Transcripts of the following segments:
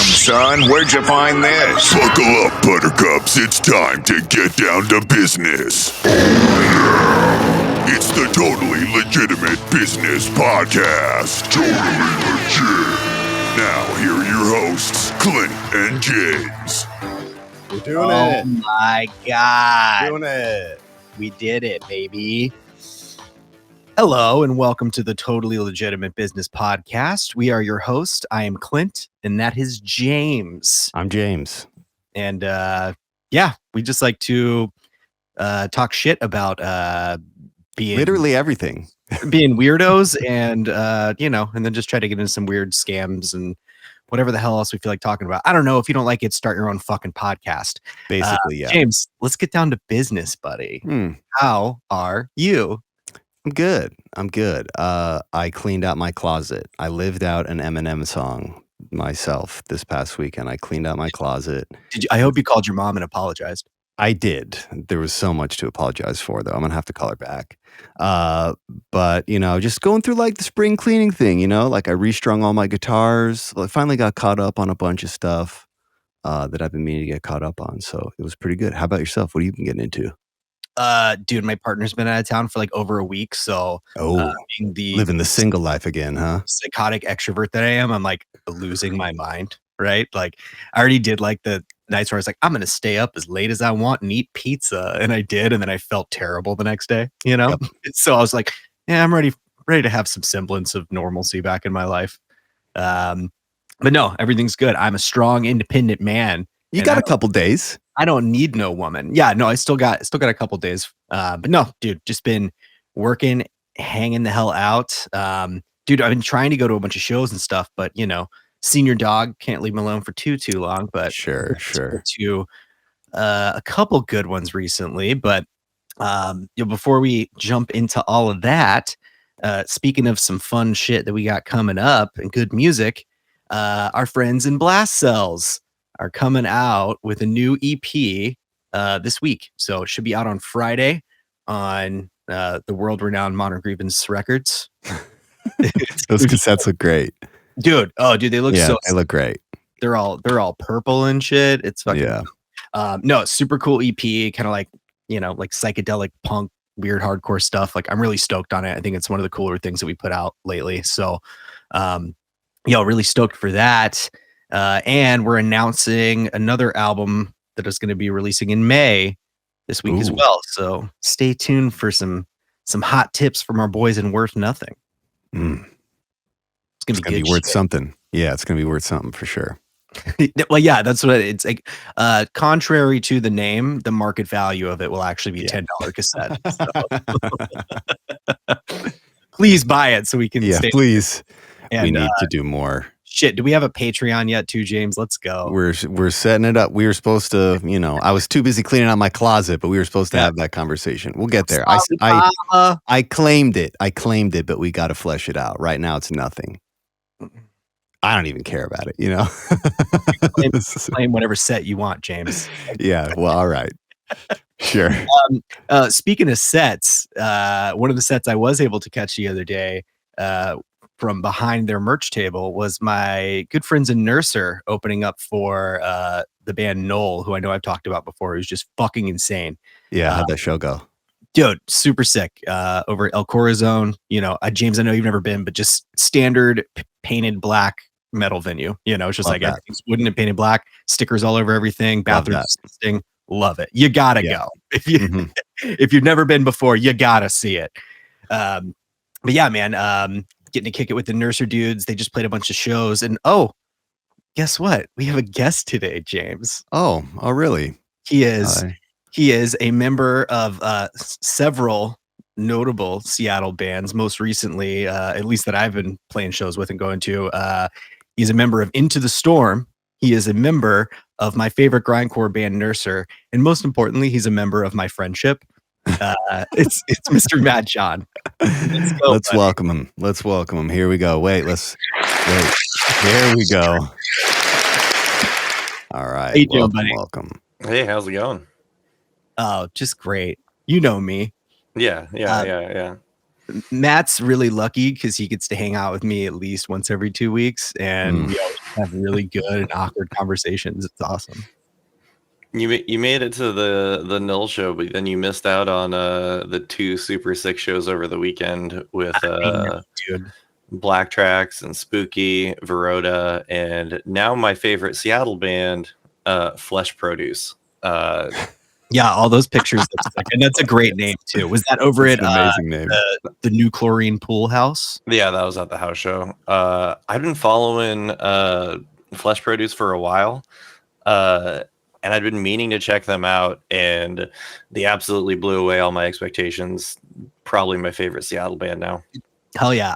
son. Where'd you find this? Buckle up, buttercups. It's time to get down to business. It's the Totally Legitimate Business Podcast. Totally legit. Now, here are your hosts, Clint and James. We're doing it. Oh my God. Doing it. We did it, baby. Hello, and welcome to the Totally Legitimate Business Podcast. We are your host. I am Clint, and that is James. I'm James. And we just like to talk shit about being Literally everything. being weirdos and and then just try to get into some weird scams and whatever the hell else we feel like talking about. I don't know. If you don't like it, start your own fucking podcast. Basically, yeah. James, let's get down to business, buddy. How are you? I'm good. I cleaned out my closet. I lived out an Eminem song myself this past weekend. I cleaned out my closet. I hope you called your mom and apologized. I did. There was so much to apologize for, though. I'm going to have to call her back. But, just going through like the spring cleaning thing, like I restrung all my guitars. I finally got caught up on a bunch of stuff that I've been meaning to get caught up on. So it was pretty good. How about yourself? What have you been getting into? Dude, my partner's been out of town for like over a week. So being living the single life again, huh? Psychotic extrovert that I am, I'm like losing my mind, right? Like I already did like the nights where I was like, I'm going to stay up as late as I want and eat pizza. And I did. And then I felt terrible the next day, Yep. So I was like, yeah, I'm ready to have some semblance of normalcy back in my life. But no, everything's good. I'm a strong, independent man. You got a couple days. I don't need no woman. Yeah, no, I still got a couple days. But no, dude, just been working, hanging the hell out. Dude, I've been trying to go to a bunch of shows and stuff, but senior dog, can't leave him alone for too long. But sure. To a couple good ones recently. But before we jump into all of that, speaking of some fun shit that we got coming up and good music, our friends in Blast Cells are coming out with a new EP this week. So it should be out on Friday on the world-renowned Modern Grievance Records. Those cassettes look great. Dude, they look they look great. They're all purple and shit. It's fucking no, it's super cool EP, kind of like, like psychedelic punk, weird hardcore stuff. Like I'm really stoked on it. I think it's one of the cooler things that we put out lately. So really stoked for that. And we're announcing another album that is going to be releasing in May this week as well. So stay tuned for some hot tips from our boys in Worth Nothing. It's going to be worth something. Yeah, it's going to be worth something for sure. Well, yeah, that's what it's like. Contrary to the name, the market value of it will actually be $10 cassette. So. Please buy it so we can. Yeah, please. And, we need to do more. Shit, do we have a Patreon yet too, James? Let's go. We're setting it up. We were supposed to, I was too busy cleaning out my closet, but we were supposed to have that conversation. We'll get there. I claimed it, but we got to flesh it out. Right now, it's nothing. I don't even care about it, Claim whatever set you want, James. Yeah, well, all right. Sure. Speaking of sets, one of the sets I was able to catch the other day, from behind their merch table was my good friends in Nurser opening up for the band Knoll, who I know I've talked about before, who's just fucking insane. Yeah, how'd that show go? Dude, super sick. Over at El Corazon, James, I know you've never been, but just standard painted black metal venue. It's just everything's wooden and painted black, stickers all over everything, bathroom disgusting. Love it. You gotta go. If you've never been before, you gotta see it. But yeah, man, getting to kick it with the Nurser dudes. They just played a bunch of shows, and guess what? We have a guest today, James. Oh, really? He is a member of several notable Seattle bands. Most recently, at least that I've been playing shows with and going to. He's a member of Into the Storm. He is a member of my favorite grindcore band, Nurser, and most importantly, he's a member of my friendship. It's Mr. Matt Jahn. Let's welcome him. Here we go. Wait. There we go. All right. How you doing, buddy? Welcome. Hey, how's it going? Oh, just great. You know me. Yeah. Matt's really lucky because he gets to hang out with me at least once every 2 weeks, and we always have really good and awkward conversations. It's awesome. You made it to the Null show, but then you missed out on the 2 Super Sick shows over the weekend with Dude. Black Tracks and Spooky, Verota, and now my favorite Seattle band, Flesh Produce. Yeah, all those pictures. And that's a great name too. Was that over at amazing name. The new Chlorine Pool House? Yeah, that was at the house show. I've been following Flesh Produce for a while, and I'd been meaning to check them out, and they absolutely blew away all my expectations. Probably my favorite Seattle band now. Hell yeah.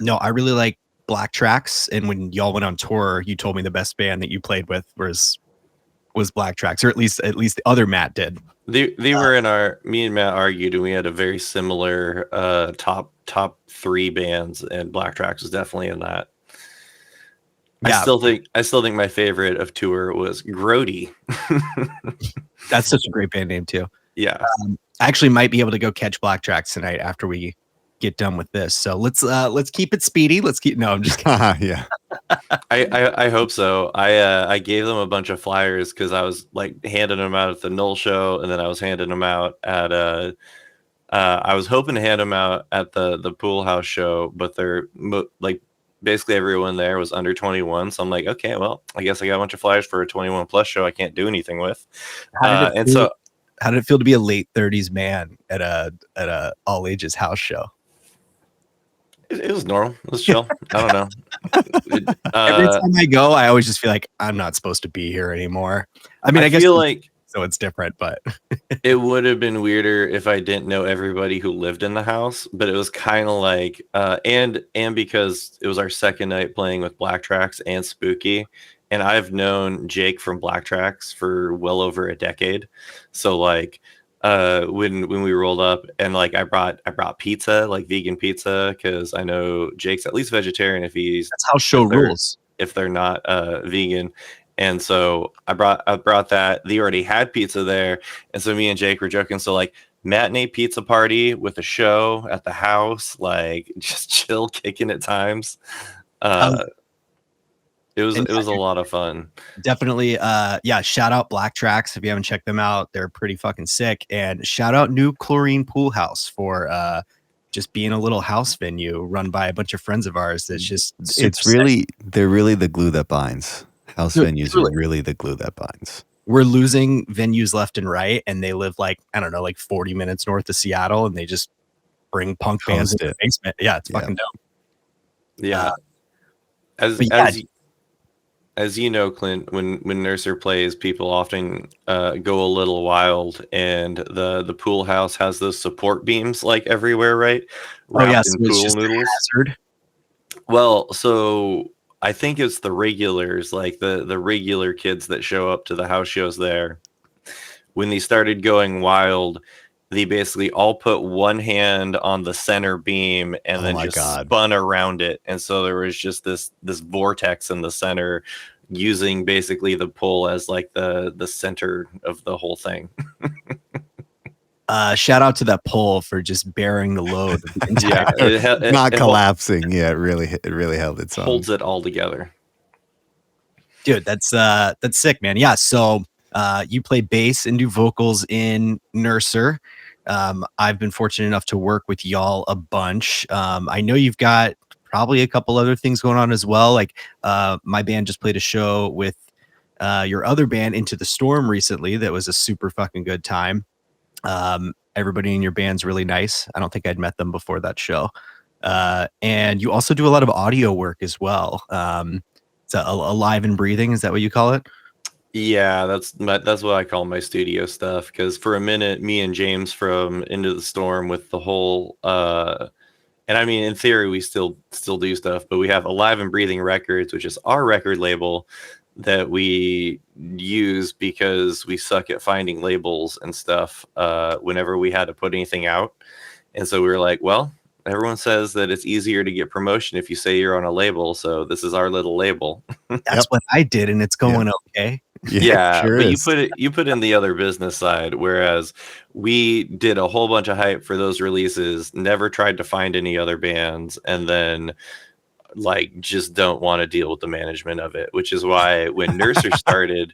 No, I really like Black Tracks, and when y'all went on tour, you told me the best band that you played with was Black Tracks, or at least the other Matt did. They were in our. Me and Matt argued, and we had a very similar top 3 bands, and Black Tracks was definitely in that. Yeah. I still think my favorite of tour was Grody. That's such a great band name too. Yeah, I actually might be able to go catch Black Tracks tonight after we get done with this. So let's keep it speedy. No, I'm just kidding. Yeah. I hope so. I gave them a bunch of flyers because I was like handing them out at the Null show, and then I was handing them out at I was hoping to hand them out at the Pool House show, but they're like basically everyone there was under 21. So I'm like, okay, well, I guess I got a bunch of flyers for a 21 plus show I can't do anything with. How did it feel to be a late 30s man at a all ages house show? It was normal. It was chill. I don't know. Every time I go, I always just feel like I'm not supposed to be here anymore. I mean, I guess feel like so it's different, but it would have been weirder if I didn't know everybody who lived in the house. But it was kind of like, and because it was our second night playing with Black Tracks and Spooky, and I've known Jake from Black Tracks for well over a decade. So like, when we rolled up, and like I brought pizza, like vegan pizza, because I know Jake's at least vegetarian if that's how show rules. If they're not vegan. And so I brought that. They already had pizza there, and so me and Jake were joking. So like matinee pizza party with a show at the house, like just chill, kicking at times. It was a lot of fun. Definitely. Yeah. Shout out Black Tracks if you haven't checked them out. They're pretty fucking sick. And shout out New Chlorine Pool House for just being a little house venue run by a bunch of friends of ours. That's just they're really the glue that binds. House venues are really the glue that binds. We're losing venues left and right, and they live like, I don't know, like 40 minutes north of Seattle, and they just bring punk bands into the basement. Yeah, it's fucking dope. Yeah. As you know, Clint, when Nurser plays, people often go a little wild, and the pool house has those support beams like everywhere, right? Wrapped in pool noodles. Hazard. Well, so I think it's the regulars, like the regular kids that show up to the house shows there. When they started going wild, they basically all put one hand on the center beam and then spun around it. And so there was just this vortex in the center, using basically the pole as like the center of the whole thing. Shout out to that pole for just bearing the load. Not collapsing. Yeah, it really held its own. Holds it all together. Dude, that's sick, man. Yeah, so you play bass and do vocals in Nurser. I've been fortunate enough to work with y'all a bunch. I know you've got probably a couple other things going on as well. Like my band just played a show with your other band, Into the Storm, recently. That was a super fucking good time. Everybody in your band's really nice. I don't think I'd met them before that show. And you also do a lot of audio work as well. It's alive and breathing. Is that what you call it? Yeah, that's what I call my studio stuff. Because for a minute, me and James from Into the Storm with the whole, and I mean, in theory, we still do stuff, but we have Alive and Breathing Records, which is our record label that we use because we suck at finding labels and stuff whenever we had to put anything out. And so we were like, well, everyone says that it's easier to get promotion if you say you're on a label. So this is our little label. That's what I did, and it's going okay. Yeah, sure but is. you put in the other business side, whereas we did a whole bunch of hype for those releases, never tried to find any other bands, and then like just don't want to deal with the management of it, which is why when Nurser started,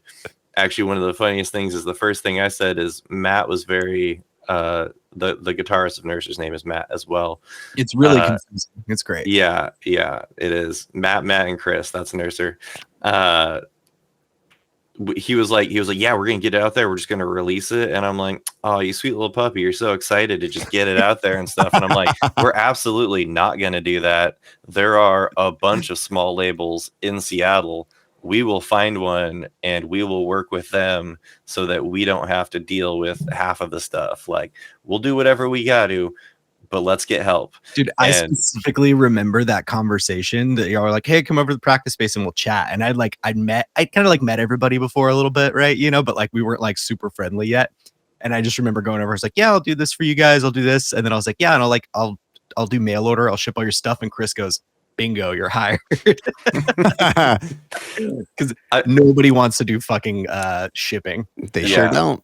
actually one of the funniest things is the first thing I said is Matt was very the guitarist of Nurser's name is Matt as well. It's really confusing. It's great. Yeah, it is. Matt, and Chris, that's Nurser. He was like, yeah, we're gonna get it out there, we're just gonna release it. And I'm like, oh, you sweet little puppy, you're so excited to just get it out there and stuff. And I'm like, we're absolutely not gonna do that. There are a bunch of small labels in Seattle. We will find one and we will work with them so that we don't have to deal with half of the stuff. Like, we'll do whatever we gotta, but let's get help. Dude, I specifically remember that conversation that y'all were like, hey, come over to the practice space and we'll chat. And I'd kind of like met everybody before a little bit, right? You know, but like we weren't like super friendly yet. And I just remember going over, I was like, yeah, I'll do this for you guys. I'll do this. And then I was like, yeah, and I'll do mail order. I'll ship all your stuff. And Chris goes, bingo, you're hired. Because nobody wants to do fucking shipping. They sure don't.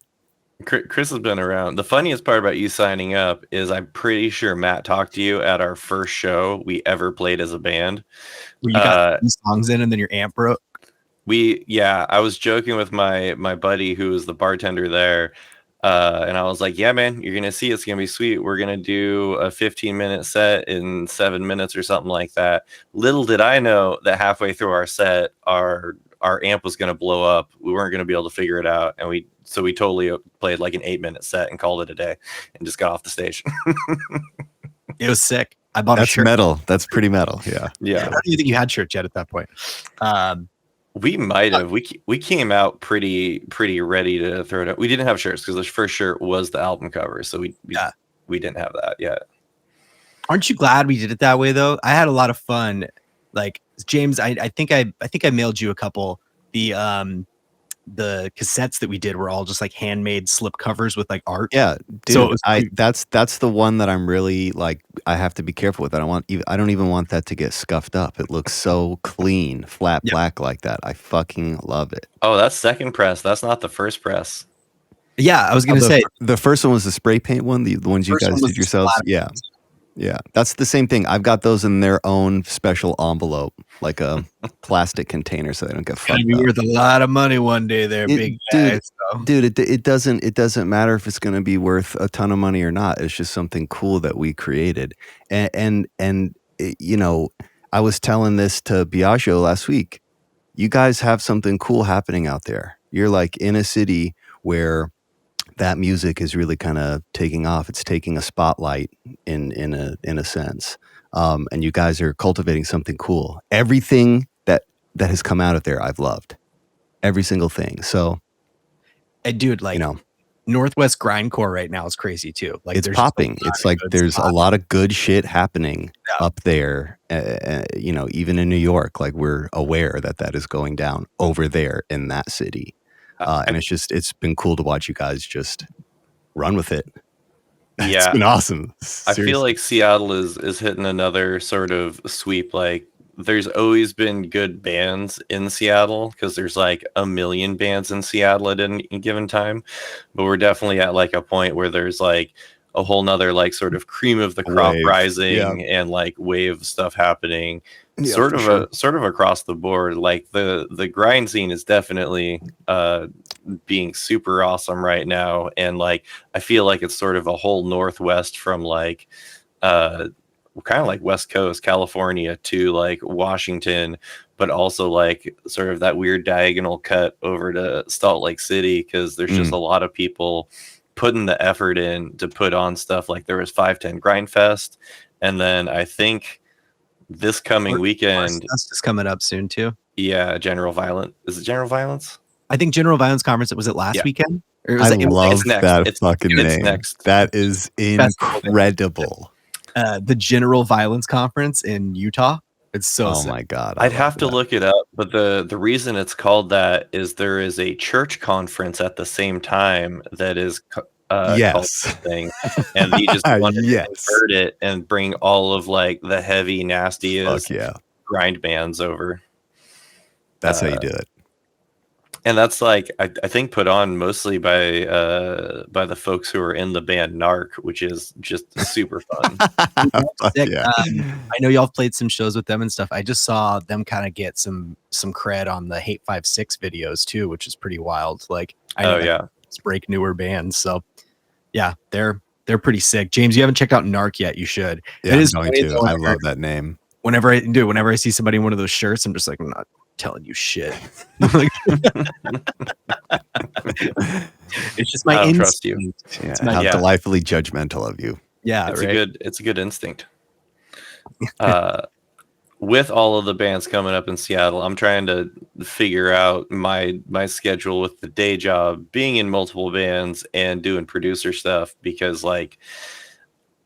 Chris has been around. The funniest part about you signing up is I'm pretty sure Matt talked to you at our first show we ever played as a band. Where you got songs in and then your amp broke. I was joking with my buddy who was the bartender there. And I was like, yeah, man, you're going to see it's going to be sweet. We're going to do a 15-minute set in 7 minutes or something like that. Little did I know that halfway through our set, our amp was going to blow up. We weren't going to be able to figure it out. And we totally played like an 8-minute set and called it a day and just got off the stage. It was sick. I bought a shirt. That's metal. That's pretty metal. Yeah. Yeah. I don't even think you had shirts yet at that point. We might have. We came out pretty ready to throw it out. We didn't have shirts because the first shirt was the album cover, so we didn't have that yet. Aren't you glad we did it that way though? I had a lot of fun. Like James, I think I mailed you a couple. The cassettes that we did were all just like handmade slip covers with like art. Yeah, dude. So that's the one that I'm really like. I have to be careful with. I don't even want that to get scuffed up. It looks so clean, flat black like that. I fucking love it. Oh, that's second press. That's not the first press. Yeah, I was gonna say the first one was the spray paint one. The ones you guys did yourselves. Yeah, that's the same thing. I've got those in their own special envelope, like a plastic container, so they don't get fucked up. You're worth a lot of money one day, there, big guy. Dude, it doesn't matter if it's going to be worth a ton of money or not. It's just something cool that we created, and you know, I was telling this to Biagio last week. You guys have something cool happening out there. You're like in a city where that music is really kind of taking off. It's taking a spotlight in a sense. And you guys are cultivating something cool. Everything that has come out of there, I've loved. Every single thing. So, dude, like, you know, Northwest grindcore right now is crazy too. Like, it's popping. It's like there's a lot of good shit happening up there. You know, even in New York, like we're aware that is going down over there in that city. And it's been cool to watch you guys just run with it. It's been awesome. Seriously. I feel like Seattle is hitting another sort of sweep. Like there's always been good bands in Seattle because there's like a million bands in Seattle at any given time. But we're definitely at like a point where there's like a whole nother like sort of cream of the crop rising and like wave stuff happening. Sort of across the board. Like the grind scene is definitely being super awesome right now, and like I feel like it's sort of a whole Northwest from like kind of like West Coast California to like Washington, but also like sort of that weird diagonal cut over to Salt Lake City because there's just a lot of people putting the effort in to put on stuff. Like there was 510 Grind Fest, and then I think this coming weekend is coming up soon too. Yeah, General Violence. Is it General Violence? I think General Violence Conference. Was it last weekend? Or was love that fucking name. Next. That is incredible. The General Violence Conference in Utah. It's so sick. My god! I'd have to look it up, but the reason it's called that is there is a church conference at the same time that is thing, and he just wanted to convert it and bring all of like the heavy nastiest grind bands over. That's how you do it. And that's like I think put on mostly by the folks who are in the band Narc, which is just super fun. Sick. Yeah. I know y'all played some shows with them and stuff. I just saw them kind of get some cred on the Hate 5-6 videos too, which is pretty wild. Like I know it's break newer bands, so yeah, they're pretty sick. James, you haven't checked out Narc yet. You should. Yeah, I'm going to. I love that name. Whenever I see somebody in one of those shirts, I'm just like, I'm not telling you shit. It's just my I don't instinct. trust you. Yeah, how delightfully judgmental of you. Yeah, it's a good instinct. With all of the bands coming up in Seattle, I'm trying to figure out my schedule with the day job, being in multiple bands and doing producer stuff, because like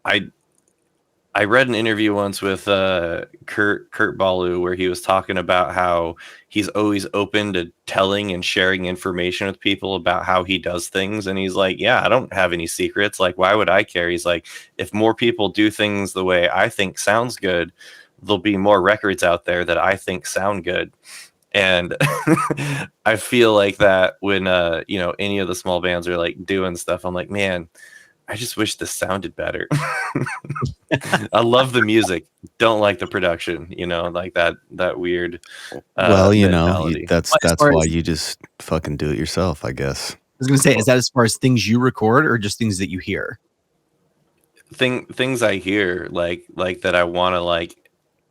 I read an interview once with Kurt Balu where he was talking about how he's always open to telling and sharing information with people about how he does things. And he's like, yeah, I don't have any secrets. Like, why would I care? He's like, if more people do things the way I think sounds good, there'll be more records out there that I think sound good. And I feel like that when, any of the small bands are like doing stuff, I'm like, man, I just wish this sounded better. I love the music, don't like the production, like that weird mentality. that's why you just fucking do it yourself, I guess. I was gonna say, is that as far as things you record or just things that you hear? Things I hear, like that I want to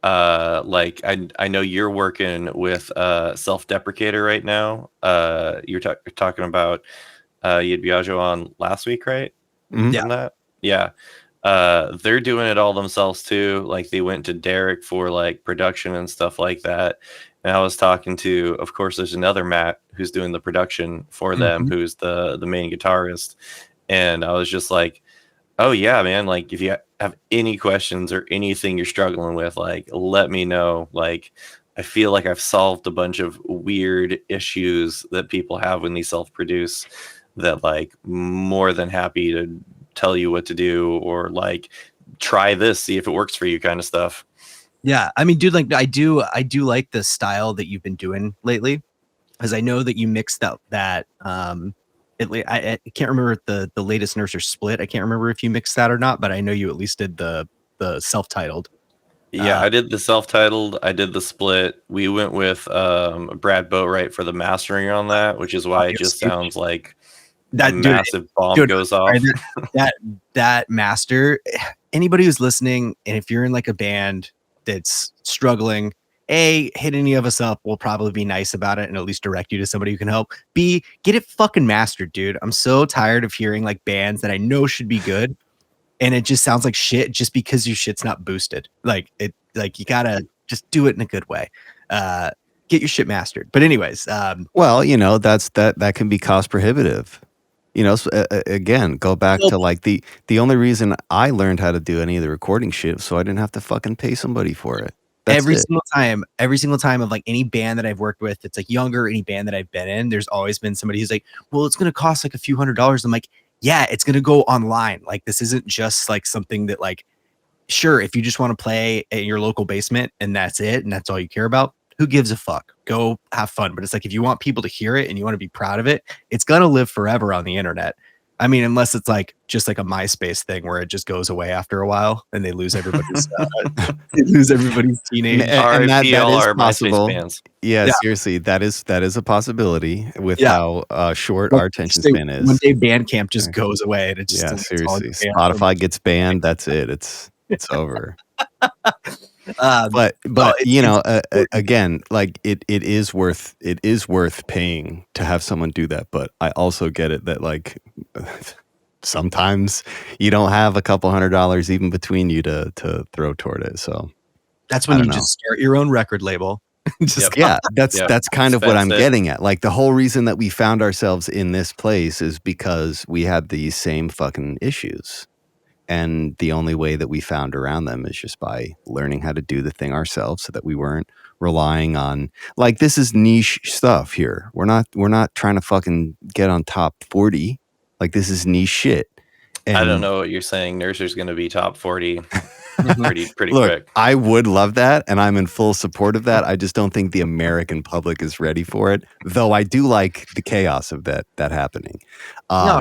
I know you're working with Self-Deprecator right now. You're talking about you had Biagio on last week, right? Mm-hmm. Yeah. They're doing it all themselves too. Like they went to Derek for like production and stuff like that. And I was talking to, of course, there's another Matt who's doing the production for them, who's the main guitarist. And I was just like, oh yeah, man. Like if you have any questions or anything you're struggling with, like let me know. Like I feel like I've solved a bunch of weird issues that people have when they self-produce, that like more than happy to tell you what to do, or like try this, see if it works for you, kind of stuff. Yeah, I mean, dude, like I do like the style that you've been doing lately, because I know that you mixed up that I can't remember the latest Nurser split. I can't remember if you mixed that or not, but I know you at least did the self-titled. Yeah, I did the self-titled. I did the split. We went with Brad Boatwright for the mastering on that, which is why it just sounds like that massive bomb goes off. That master. Anybody who's listening, and if you're in like a band that's struggling, A, hit any of us up. We'll probably be nice about it and at least direct you to somebody who can help. B, get it fucking mastered, dude. I'm so tired of hearing like bands that I know should be good, and it just sounds like shit just because your shit's not boosted. Like you gotta just do it in a good way. Get your shit mastered. But anyways, well, that can be cost prohibitive. Again, go back to like the only reason I learned how to do any of the recording shit, so I didn't have to fucking pay somebody for it. Every single time of like any band that I've worked with, it's like younger, any band that I've been in, there's always been somebody who's like, well, it's going to cost like a few $100s. I'm like, yeah, it's going to go online. Like, this isn't just like something that like, sure, if you just want to play in your local basement and that's it, and that's all you care about, who gives a fuck? Go have fun. But it's like, if you want people to hear it and you want to be proud of it, it's going to live forever on the internet. I mean, unless it's like just like a MySpace thing where it just goes away after a while and they lose everybody's teenage. And that is possible. Yeah, seriously, that is a possibility with how short our attention span is. One day Bandcamp just goes away and it just seriously, Spotify gets banned. That's it. It's over. But again, like it is worth paying to have someone do that. But I also get it that like sometimes you don't have a couple $100 even between you to throw toward it. So that's when you just start your own record label. That's kind of what I'm getting at. Like the whole reason that we found ourselves in this place is because we had these same fucking issues. And the only way that we found around them is just by learning how to do the thing ourselves, so that we weren't relying on like, this is niche stuff here. We're not trying to fucking get on top 40. Like, this is niche shit. And I don't know what you're saying. Nurser's going to be top 40 pretty look, quick. I would love that, and I'm in full support of that. I just don't think the American public is ready for it. Though I do like the chaos of that happening. No,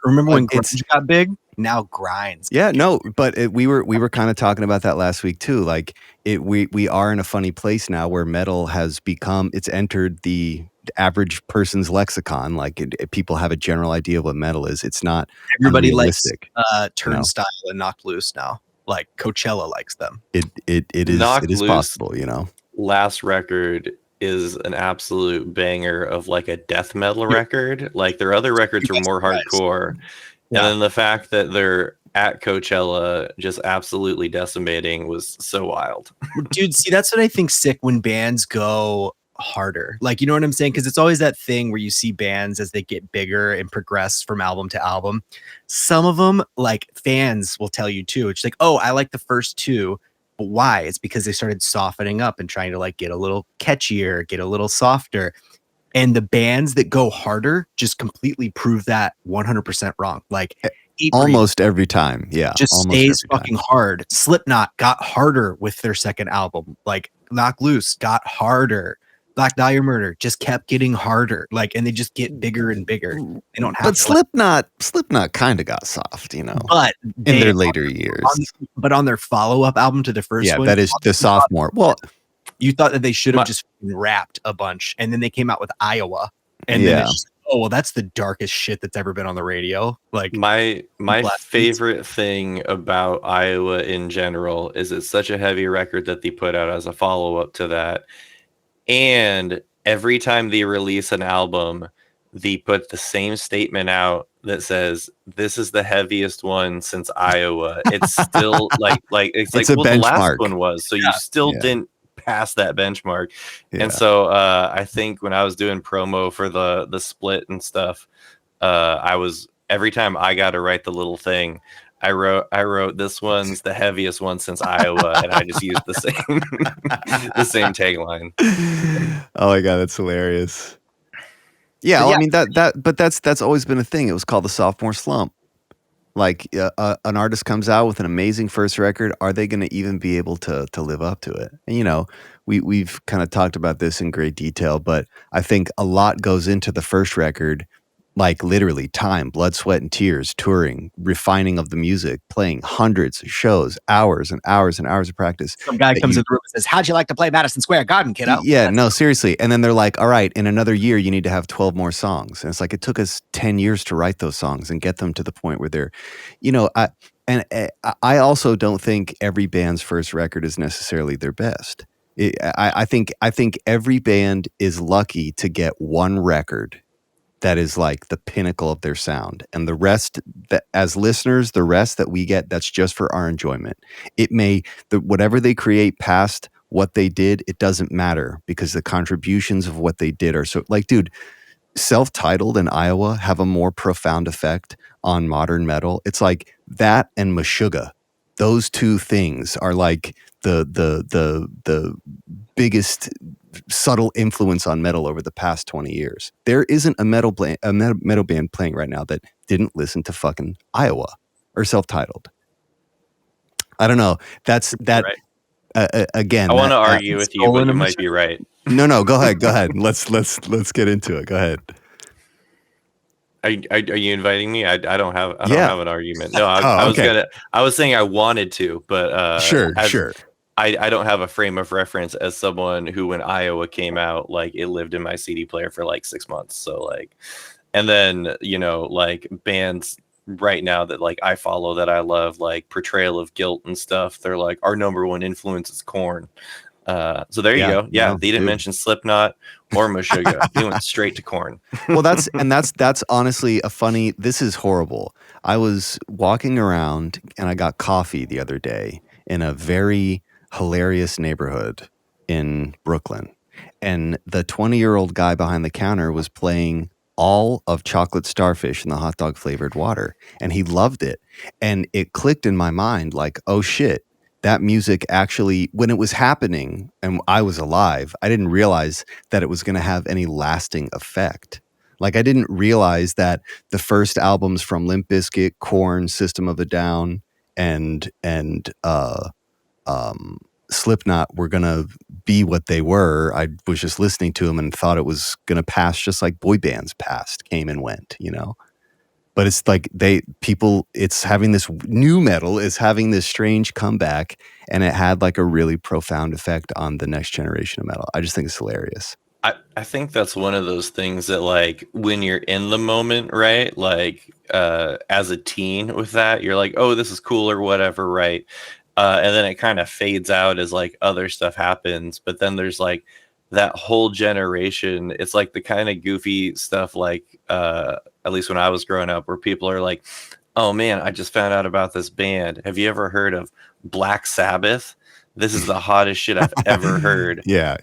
remember when it's- grunge got big? Now grind's Yeah, no, but we were kind of talking about that last week too. Like we are in a funny place now where metal has it's entered the average person's lexicon. Like people have a general idea of what metal is. It's not everybody likes unrealistic, Turnstile and Knocked Loose now. Like Coachella likes them. It is possible, you know. Last record is an absolute banger of like a death metal record. Like their other records were more hardcore. Yeah. And then the fact that they're at Coachella just absolutely decimating was so wild. Dude, see, that's what I think sick when bands go harder. Like, you know what I'm saying? Because it's always that thing where you see bands as they get bigger and progress from album to album. Some of them, like fans will tell you too. It's like, oh, I like the first two. But why? It's because they started softening up and trying to like get a little catchier, get a little softer. And the bands that go harder just completely prove that 100% wrong. Like almost every time. Yeah. Just stays fucking hard. Slipknot got harder with their second album. Like Knocked Loose got harder. Black Dahlia Murder just kept getting harder. Like, and they just get bigger and bigger. They don't have Slipknot kind of got soft, you know. But in their later years. But on their follow-up album to the first one. Yeah, that is the sophomore. Well, you thought that they should have just rapped a bunch, and then they came out with Iowa, and then it's just, oh well, that's the darkest shit that's ever been on the radio. Like my favorite thing about Iowa in general is it's such a heavy record that they put out as a follow-up to that, and every time they release an album, they put the same statement out that says this is the heaviest one since Iowa. It's still like it's like well, the last one was, so you still didn't pass that benchmark. And so I think when I was doing promo for the split and stuff, I was every time I got to write the little thing, I wrote this one's the heaviest one since Iowa, and I just used the same tagline. Oh my god, that's hilarious. Yeah, well, I mean that's always been a thing. It was called the sophomore slump. Like an artist comes out with an amazing first record, are they going to even be able to live up to it? And you know, we've kind of talked about this in great detail, but I think a lot goes into the first record, like literally time, blood, sweat, and tears, touring, refining of the music, playing hundreds of shows, hours and hours and hours of practice. Some guy comes in the room and says, "How'd you like to play Madison Square Garden, kiddo?" Yeah, no, seriously. And then they're like, all right, in another year, you need to have 12 more songs. And it's like, it took us 10 years to write those songs and get them to the point where they're, you know, I also don't think every band's first record is necessarily their best. I think every band is lucky to get one record that is like the pinnacle of their sound, and the rest that as listeners, the rest that we get, that's just for our enjoyment. Whatever they create past what they did, it doesn't matter because the contributions of what they did are so like, dude, Self-Titled and Iowa have a more profound effect on modern metal. It's like that and Meshuggah. Those two things are like the biggest subtle influence on metal over the past 20 years. There isn't a metal band playing right now that didn't listen to fucking Iowa or Self-Titled. I don't know. That's that. Right. Again, I want to argue with you, but you might be right. No. Go ahead. Let's get into it. Go ahead. Are you inviting me? I don't have an argument. No, I was saying I wanted to, but sure. I don't have a frame of reference as someone who, when Iowa came out, like it lived in my CD player for like 6 months. So like, and then, you know, like bands right now that like I follow that I love, like Portrayal of Guilt and stuff. They're like, our number one influence is Korn. So there you go. Yeah. No, they didn't mention Slipknot or Meshuggah. They went straight to Korn. Well, that's honestly this is horrible. I was walking around and I got coffee the other day in a very hilarious neighborhood in Brooklyn. And the 20-year-old guy behind the counter was playing all of Chocolate Starfish in the hot dog flavored water. And he loved it. And it clicked in my mind like, oh shit, that music actually, when it was happening and I was alive, I didn't realize that it was going to have any lasting effect. Like I didn't realize that the first albums from Limp Bizkit, Korn, System of a Down, and Slipknot were gonna be what they were. I was just listening to them and thought it was gonna pass, just like boy bands passed, came and went, you know. But it's like it's having this new metal is having this strange comeback, and it had like a really profound effect on the next generation of metal. I just think it's hilarious. I think that's one of those things that, like, when you're in the moment, right? Like, as a teen with that, you're like, oh, this is cool or whatever, right? And then it kind of fades out as like other stuff happens. But then there's like that whole generation. It's like the kind of goofy stuff, like, at least when I was growing up, where people are like, oh man, I just found out about this band. Have you ever heard of Black Sabbath? This is the hottest shit I've ever heard. Yeah.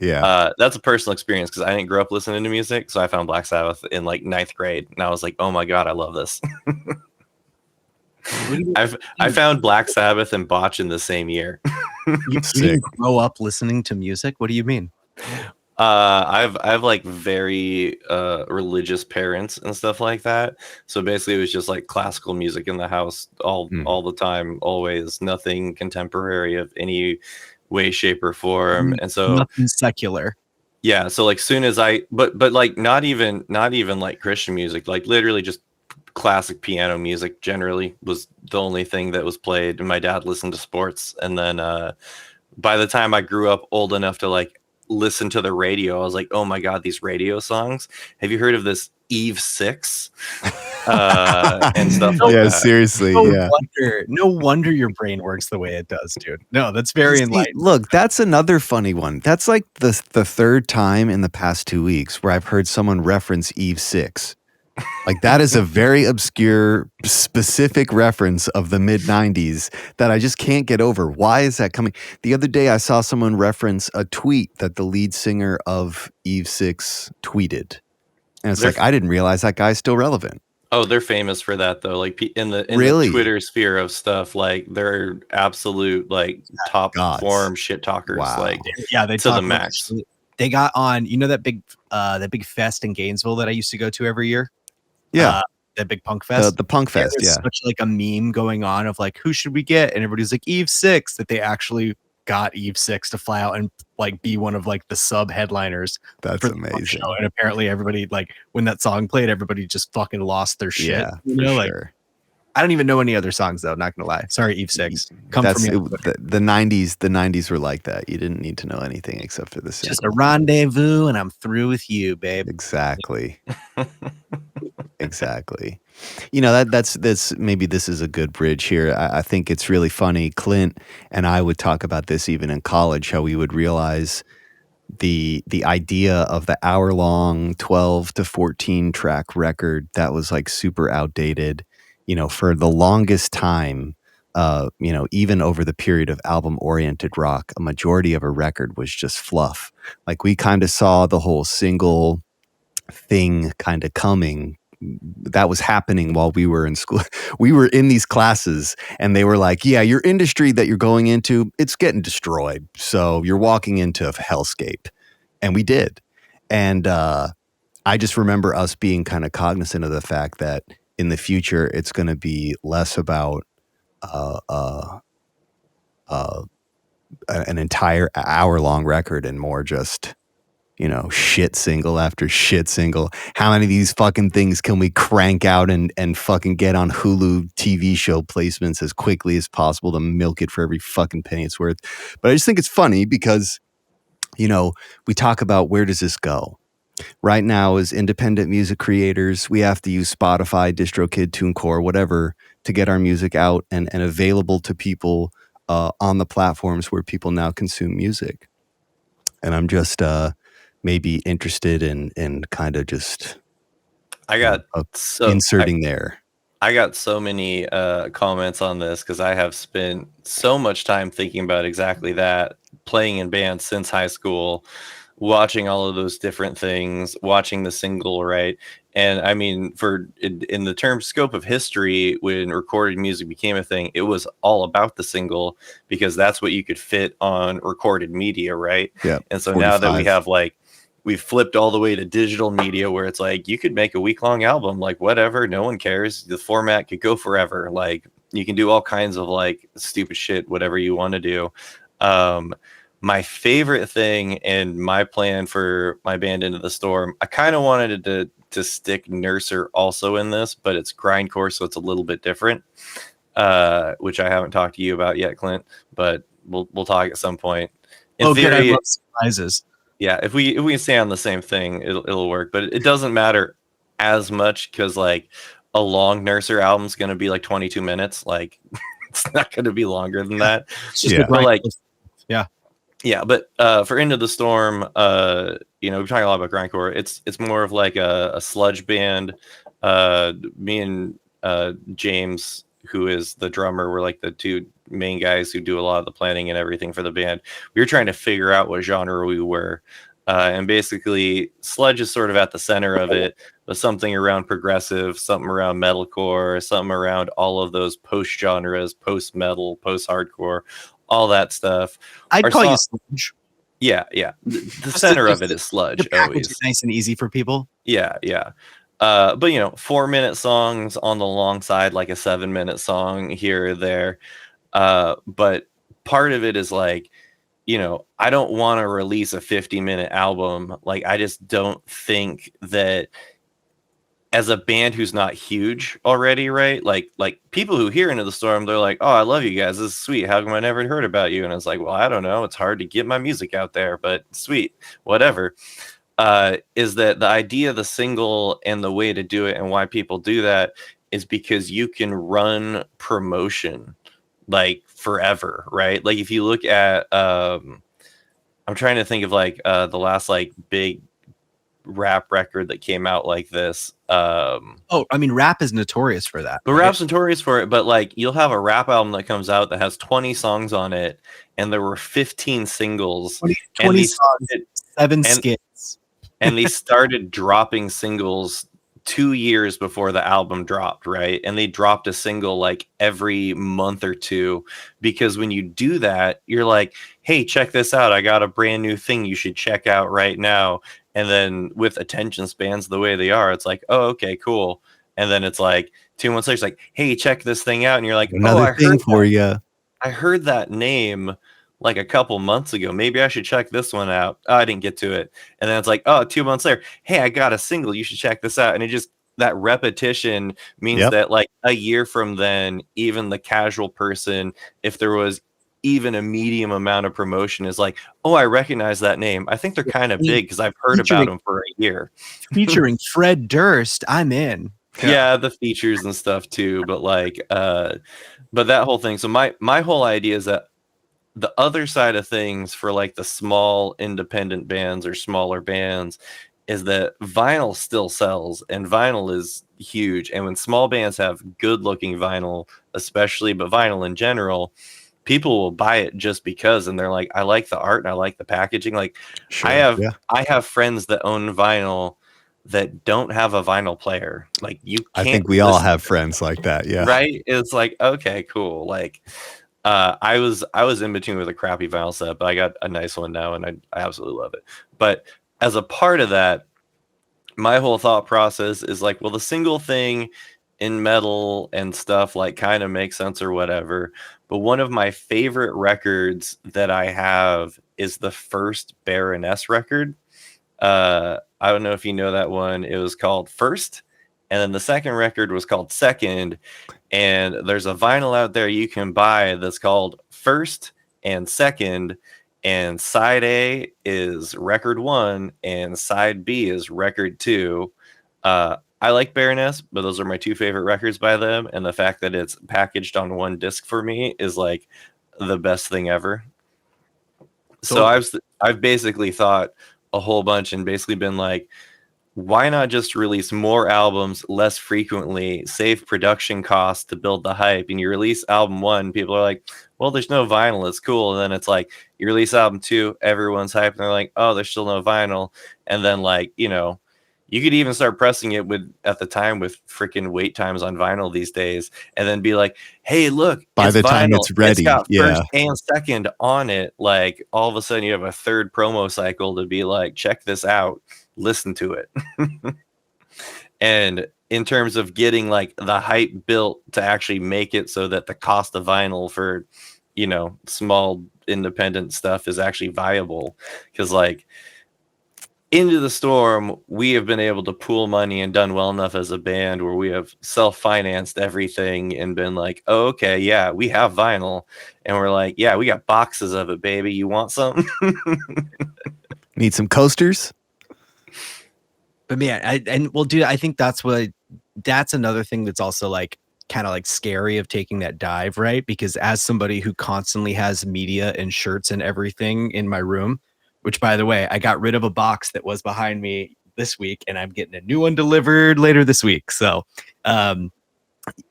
That's a personal experience because I didn't grow up listening to music. So I found Black Sabbath in like 9th grade. And I was like, oh my God, I love this. I found Black Sabbath and Botch in the same year. You didn't grow up listening to music? What do you mean? I've like very religious parents and stuff like that. So basically it was just like classical music in the house all the time, always, nothing contemporary of any way, shape, or form. And so nothing secular. Yeah. So like soon as but like not even like Christian music, like literally just classic piano music generally was the only thing that was played. And my dad listened to sports. And then by the time I grew up old enough to like listen to the radio, I was like, oh my God, these radio songs. Have you heard of this Eve 6? And stuff like that. Seriously. No wonder your brain works the way it does, dude. No, that's very enlightening. Look, that's another funny one. That's like the third time in the past 2 weeks where I've heard someone reference Eve 6. Like that is a very obscure, specific reference of the mid-90s that I just can't get over. Why is that coming? The other day I saw someone reference a tweet that the lead singer of Eve 6 tweeted. And it's like, I didn't realize that guy's still relevant. Oh, they're famous for that though. Like in the Twitter sphere of stuff, like they're absolute like top form shit talkers. Wow. Like they to the max. They got on, you know, that big fest in Gainesville that I used to go to every year. Yeah, that big punk fest. The punk fest. Yeah, such like a meme going on of like, who should we get? And everybody's like Eve 6. That they actually got Eve 6 to fly out and like be one of like the sub headliners. That's amazing. And apparently everybody, like when that song played, everybody just fucking lost their shit. Yeah, you know, like sure. I don't even know any other songs though. Not gonna lie. Sorry, Eve 6. Come for me. The 90s. The 90s were like that. You didn't need to know anything except for this. Just a rendezvous, and I'm through with you, babe. Exactly. Exactly. You know, that's maybe this is a good bridge here. I think it's really funny. Clint and I would talk about this even in college, how we would realize the idea of the hour-long 12 to 14 track record that was like super outdated. You know, for the longest time, you know, even over the period of album-oriented rock, a majority of a record was just fluff. Like we kind of saw the whole single thing kind of coming. That was happening while we were in school. We were in these classes and they were like, yeah, your industry that you're going into, it's getting destroyed. So you're walking into a hellscape. And we did. And I just remember us being kind of cognizant of the fact that in the future, it's going to be less about an entire hour-long record and more just, you know, shit single after shit single. How many of these fucking things can we crank out and fucking get on Hulu TV show placements as quickly as possible to milk it for every fucking penny it's worth? But I just think it's funny because, you know, we talk about where does this go? Right now, as independent music creators, we have to use Spotify, DistroKid, TuneCore, whatever, to get our music out and available to people on the platforms where people now consume music. And I'm just maybe interested in kind of just inserting there. I got so many comments on this because I have spent so much time thinking about exactly that, playing in bands since high school, watching all of those different things, watching the single, right? And I mean, in the term scope of history, when recorded music became a thing, it was all about the single because that's what you could fit on recorded media, right? Yeah. And so now that we we've flipped all the way to digital media where it's like you could make a week-long album, like whatever, no one cares. The format could go forever. Like you can do all kinds of like stupid shit, whatever you want to do. My favorite thing and my plan for my band Into the Storm, I kind of wanted to stick Nurser also in this, but it's grindcore, so it's a little bit different, which I haven't talked to you about yet, Clint, but we'll talk at some point. In theory, good. I love surprises. Yeah, if we can stay on the same thing, it'll work, but it doesn't matter as much because like a long Nurser album is going to be like 22 minutes. Like it's not going to be longer than that. It's just Yeah, but for Into the Storm, you know, we're talking a lot about grindcore. It's more of like a sludge band. Me and James, who is the drummer, we're like the two main guys who do a lot of the planning and everything for the band. We were trying to figure out what genre we were. And basically, sludge is sort of at the center of it, but something around progressive, something around metalcore, something around all of those post genres, post metal, post hardcore, all that stuff. I'd call you sludge. Yeah. The center of it is sludge. Always nice and easy for people. Yeah. But you know, 4-minute songs on the long side, like a 7-minute song here or there. But part of it is like, you know, I don't want to release a 50-minute album. Like, I just don't think that as a band who's not huge already, right? Like people who hear Into the Storm, they're like, oh, I love you guys. This is sweet. How come I never heard about you? And it's like, well, I don't know. It's hard to get my music out there, but sweet, whatever. Is that the idea of the single and the way to do it and why people do that is because you can run promotion like forever, right? Like if you look at, I'm trying to think of like the last like big rap record that came out like this. I mean, rap is notorious for that. But rap's notorious for it, but like you'll have a rap album that comes out that has 20 songs on it, and there were 15 singles, 20 songs, 7 skits. And they started dropping singles 2 years before the album dropped, right? And they dropped a single like every month or two, because when you do that, you're like, hey, check this out. I got a brand new thing you should check out right now. And then with attention spans the way they are, it's like, oh, okay, cool. And then it's like 2 months later, it's like, hey, check this thing out. And you're like, another thing for you. I heard that name like a couple months ago. Maybe I should check this one out. Oh, I didn't get to it. And then it's like, oh, 2 months later, hey, I got a single. You should check this out. And it just, that repetition means that like a year from then, even the casual person, if there was even a medium amount of promotion, is like, oh, I recognize that name. I think they're kind of big because I've heard about them for a year. Featuring Fred Durst, I'm in. Yeah, the features and stuff too. But like, but that whole thing. So my whole idea is that the other side of things for like the small independent bands or smaller bands is that vinyl still sells, and vinyl is huge. And when small bands have good looking vinyl, especially, but vinyl in general, people will buy it just because, and they're like, I like the art and I like the packaging. Like I have friends that own vinyl that don't have a vinyl player. Like you can't. I think we all have friends like that. Yeah. Right. It's like, okay, cool. Like I was in between with a crappy vinyl set, but I got a nice one now and I absolutely love it. But as a part of that, my whole thought process is like, well, the single thing in metal and stuff like kind of makes sense or whatever. But one of my favorite records that I have is the first Baroness record. I don't know if you know that one. It was called First. And then the second record was called Second. And there's a vinyl out there you can buy that's called First and Second. And side A is record 1 and side B is record 2. I like Baroness, but those are my 2 favorite records by them. And the fact that it's packaged on one disc for me is like the best thing ever. So I've basically thought a whole bunch and basically been like, why not just release more albums less frequently, save production costs to build the hype? And you release album 1, people are like, well, there's no vinyl, it's cool. And then it's like, you release album 2, everyone's hyped, and they're like, oh, there's still no vinyl. And then like, you know, You could even start pressing it at the time with freaking wait times on vinyl these days, and then be like, "Hey, look! By the time vinyl. it's ready, It's got yeah. first and second on it." Like all of a sudden, you have a third promo cycle to be like, "Check this out, listen to it." And in terms of getting like the hype built to actually make it so that the cost of vinyl for, small independent stuff is actually viable, because like. Into the Storm, we have been able to pool money and done well enough as a band where we have self-financed everything and been like, oh, okay, yeah, we have vinyl. And we're like, yeah, we got boxes of it, baby. You want some? Need some coasters? But man, dude, I think that's another thing that's also like kind of like scary of taking that dive, right? Because as somebody who constantly has media and shirts and everything in my room, which, by the way, I got rid of a box that was behind me this week, and I'm getting a new one delivered later this week. So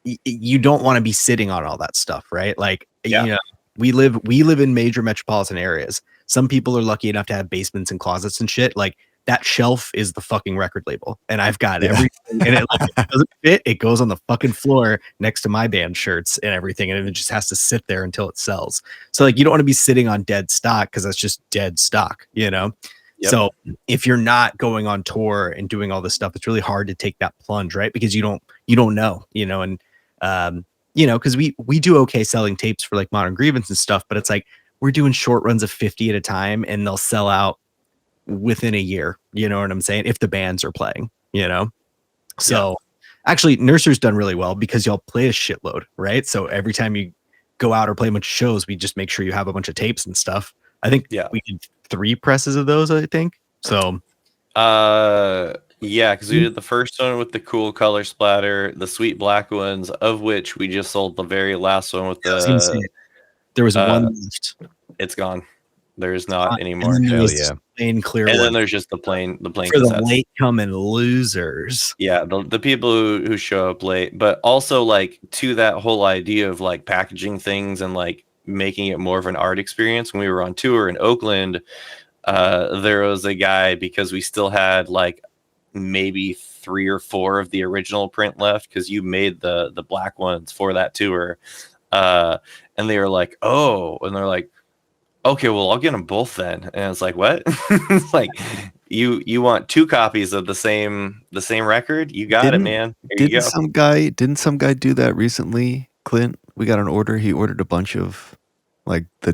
you don't want to be sitting on all that stuff, right? Like, we live in major metropolitan areas. Some people are lucky enough to have basements and closets and shit. Like, that shelf is the fucking record label, and I've got everything. And if it doesn't fit, it goes on the fucking floor next to my band shirts and everything, and it just has to sit there until it sells. So like, you don't want to be sitting on dead stock, because that's just dead stock, Yep. So if you're not going on tour and doing all this stuff, it's really hard to take that plunge, right? Because you don't know, and because we do okay selling tapes for like Modern Grievance and stuff, but it's like we're doing short runs of 50 at a time, and they'll sell out within a year, you know what I'm saying? If the bands are playing, So actually, Nurser's done really well because y'all play a shitload, right? So every time you go out or play a bunch of shows, we just make sure you have a bunch of tapes and stuff. I think we did 3 presses of those, I think. So because we did the first one with the cool color splatter, the sweet black ones, of which we just sold the very last one with there was one left. It's gone. There's not anymore. Hell yeah. Plain clear. And then there's just the plain for cassettes. the late coming losers. Yeah, the people who show up late, but also like to that whole idea of like packaging things and like making it more of an art experience. When we were on tour in Oakland, there was a guy, because we still had like maybe 3 or 4 of the original print left, because you made the black ones for that tour, and they were like, oh, and they're like, okay, well, I'll get them both then. And it's like, what? It's like, you want 2 copies of the same record? You got it, man. Didn't some guy do that recently, Clint? We got an order. He ordered a bunch of like the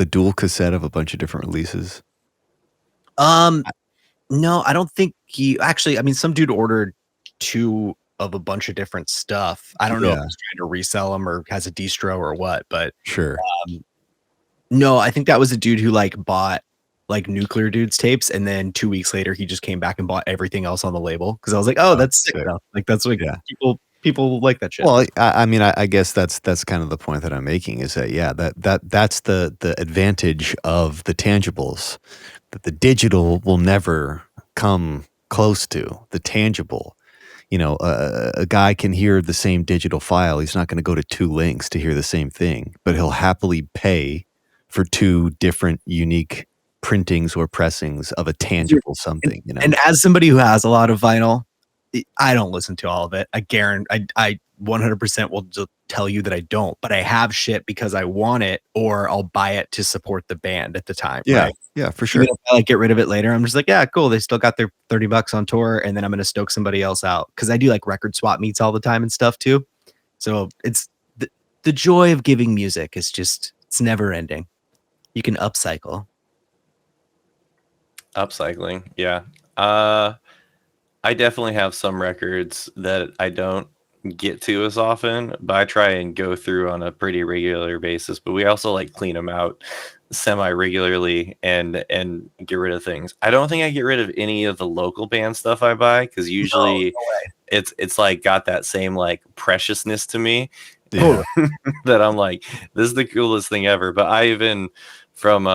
dual cassette of a bunch of different releases. No, I don't think he actually. I mean, some dude ordered 2 of a bunch of different stuff. I don't know if he's trying to resell them or has a distro or what, but sure. No, I think that was a dude who like bought like Nuclear Dudes tapes, and then 2 weeks later he just came back and bought everything else on the label, because I was like, oh, that's sick enough. Like, that's like people like that shit. Well, I mean, I guess that's kind of the point that I'm making, is that that's the advantage of the tangibles, that the digital will never come close to the tangible. A guy can hear the same digital file. He's not going to go to 2 links to hear the same thing, but he'll happily pay for 2 different unique printings or pressings of a tangible something. And as somebody who has a lot of vinyl, I don't listen to all of it. I guarantee, I 100% will just tell you that I don't, but I have shit because I want it, or I'll buy it to support the band at the time. Yeah. Right? Yeah, for sure. Even if I like get rid of it later, I'm just like, yeah, cool. They still got their $30 on tour, and then I'm going to stoke somebody else out. Cause I do like record swap meets all the time and stuff too. So it's the joy of giving music is just, it's never ending. You can upcycle. Upcycling. Yeah. I definitely have some records that I don't get to as often, but I try and go through on a pretty regular basis. But we also like clean them out semi-regularly and get rid of things. I don't think I get rid of any of the local band stuff I buy, because usually it's like got that same like preciousness to me. Yeah. That I'm like, this is the coolest thing ever. But I even from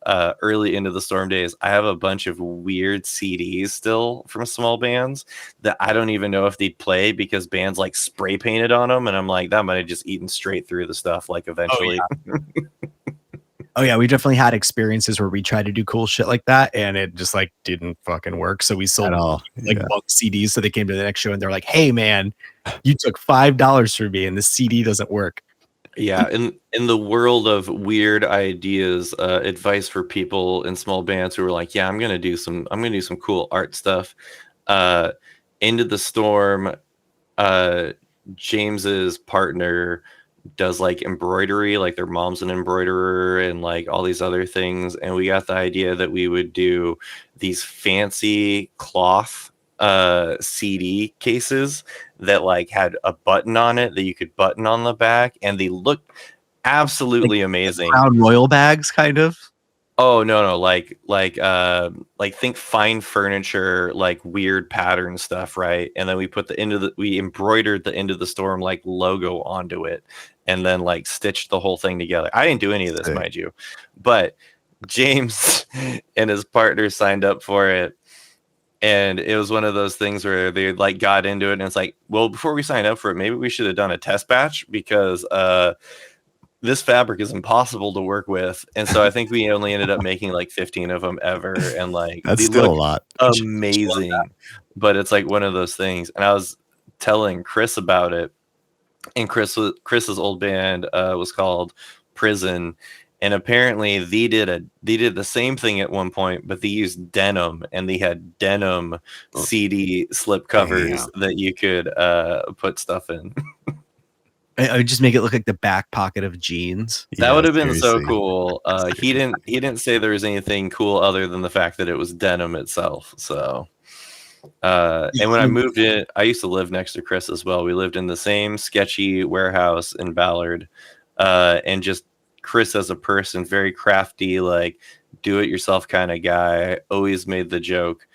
early into the Storm days, I have a bunch of weird CDs still from small bands that I don't even know if they'd play, because bands like spray painted on them, and I'm like, that might have just eaten straight through the stuff like eventually. Oh, yeah. Oh yeah, we definitely had experiences where we tried to do cool shit like that, and it just like didn't fucking work. So we sold At all. like Yeah. bulk CDs. So they came to the next show and they're like, "Hey man, you took $5 from me, and this CD doesn't work." Yeah, in the world of weird ideas, advice for people in small bands who are like, yeah, I'm gonna do some cool art stuff. Into the Storm, James's partner does like embroidery, like their mom's an embroiderer and like all these other things. And we got the idea that we would do these fancy cloth CD cases that like had a button on it that you could button on the back, and they looked absolutely amazing. Crown Royal bags, kind of. Oh no, like think fine furniture, like weird pattern stuff, right? And then we put we embroidered the End of the Storm like logo onto it, and then like stitched the whole thing together. I didn't do any of this, mind you, but James and his partner signed up for it. And it was one of those things where they like got into it, and it's like, well, before we signed up for it, maybe we should have done a test batch, because this fabric is impossible to work with. And so I think we only ended up making like 15 of them ever, and like That's still a lot. Amazing. But it's like one of those things. And I was telling Chris about it, and Chris's old band was called Prison. And apparently they did the same thing at one point, but they used denim, and they had denim CD slip covers that you could put stuff in. I would just make it look like the back pocket of jeans. That would have been so cool. He didn't say there was anything cool other than the fact that it was denim itself. So, and when I moved in, I used to live next to Chris as well. We lived in the same sketchy warehouse in Ballard, and just Chris as a person, very crafty, like do-it-yourself kind of guy. Always made the joke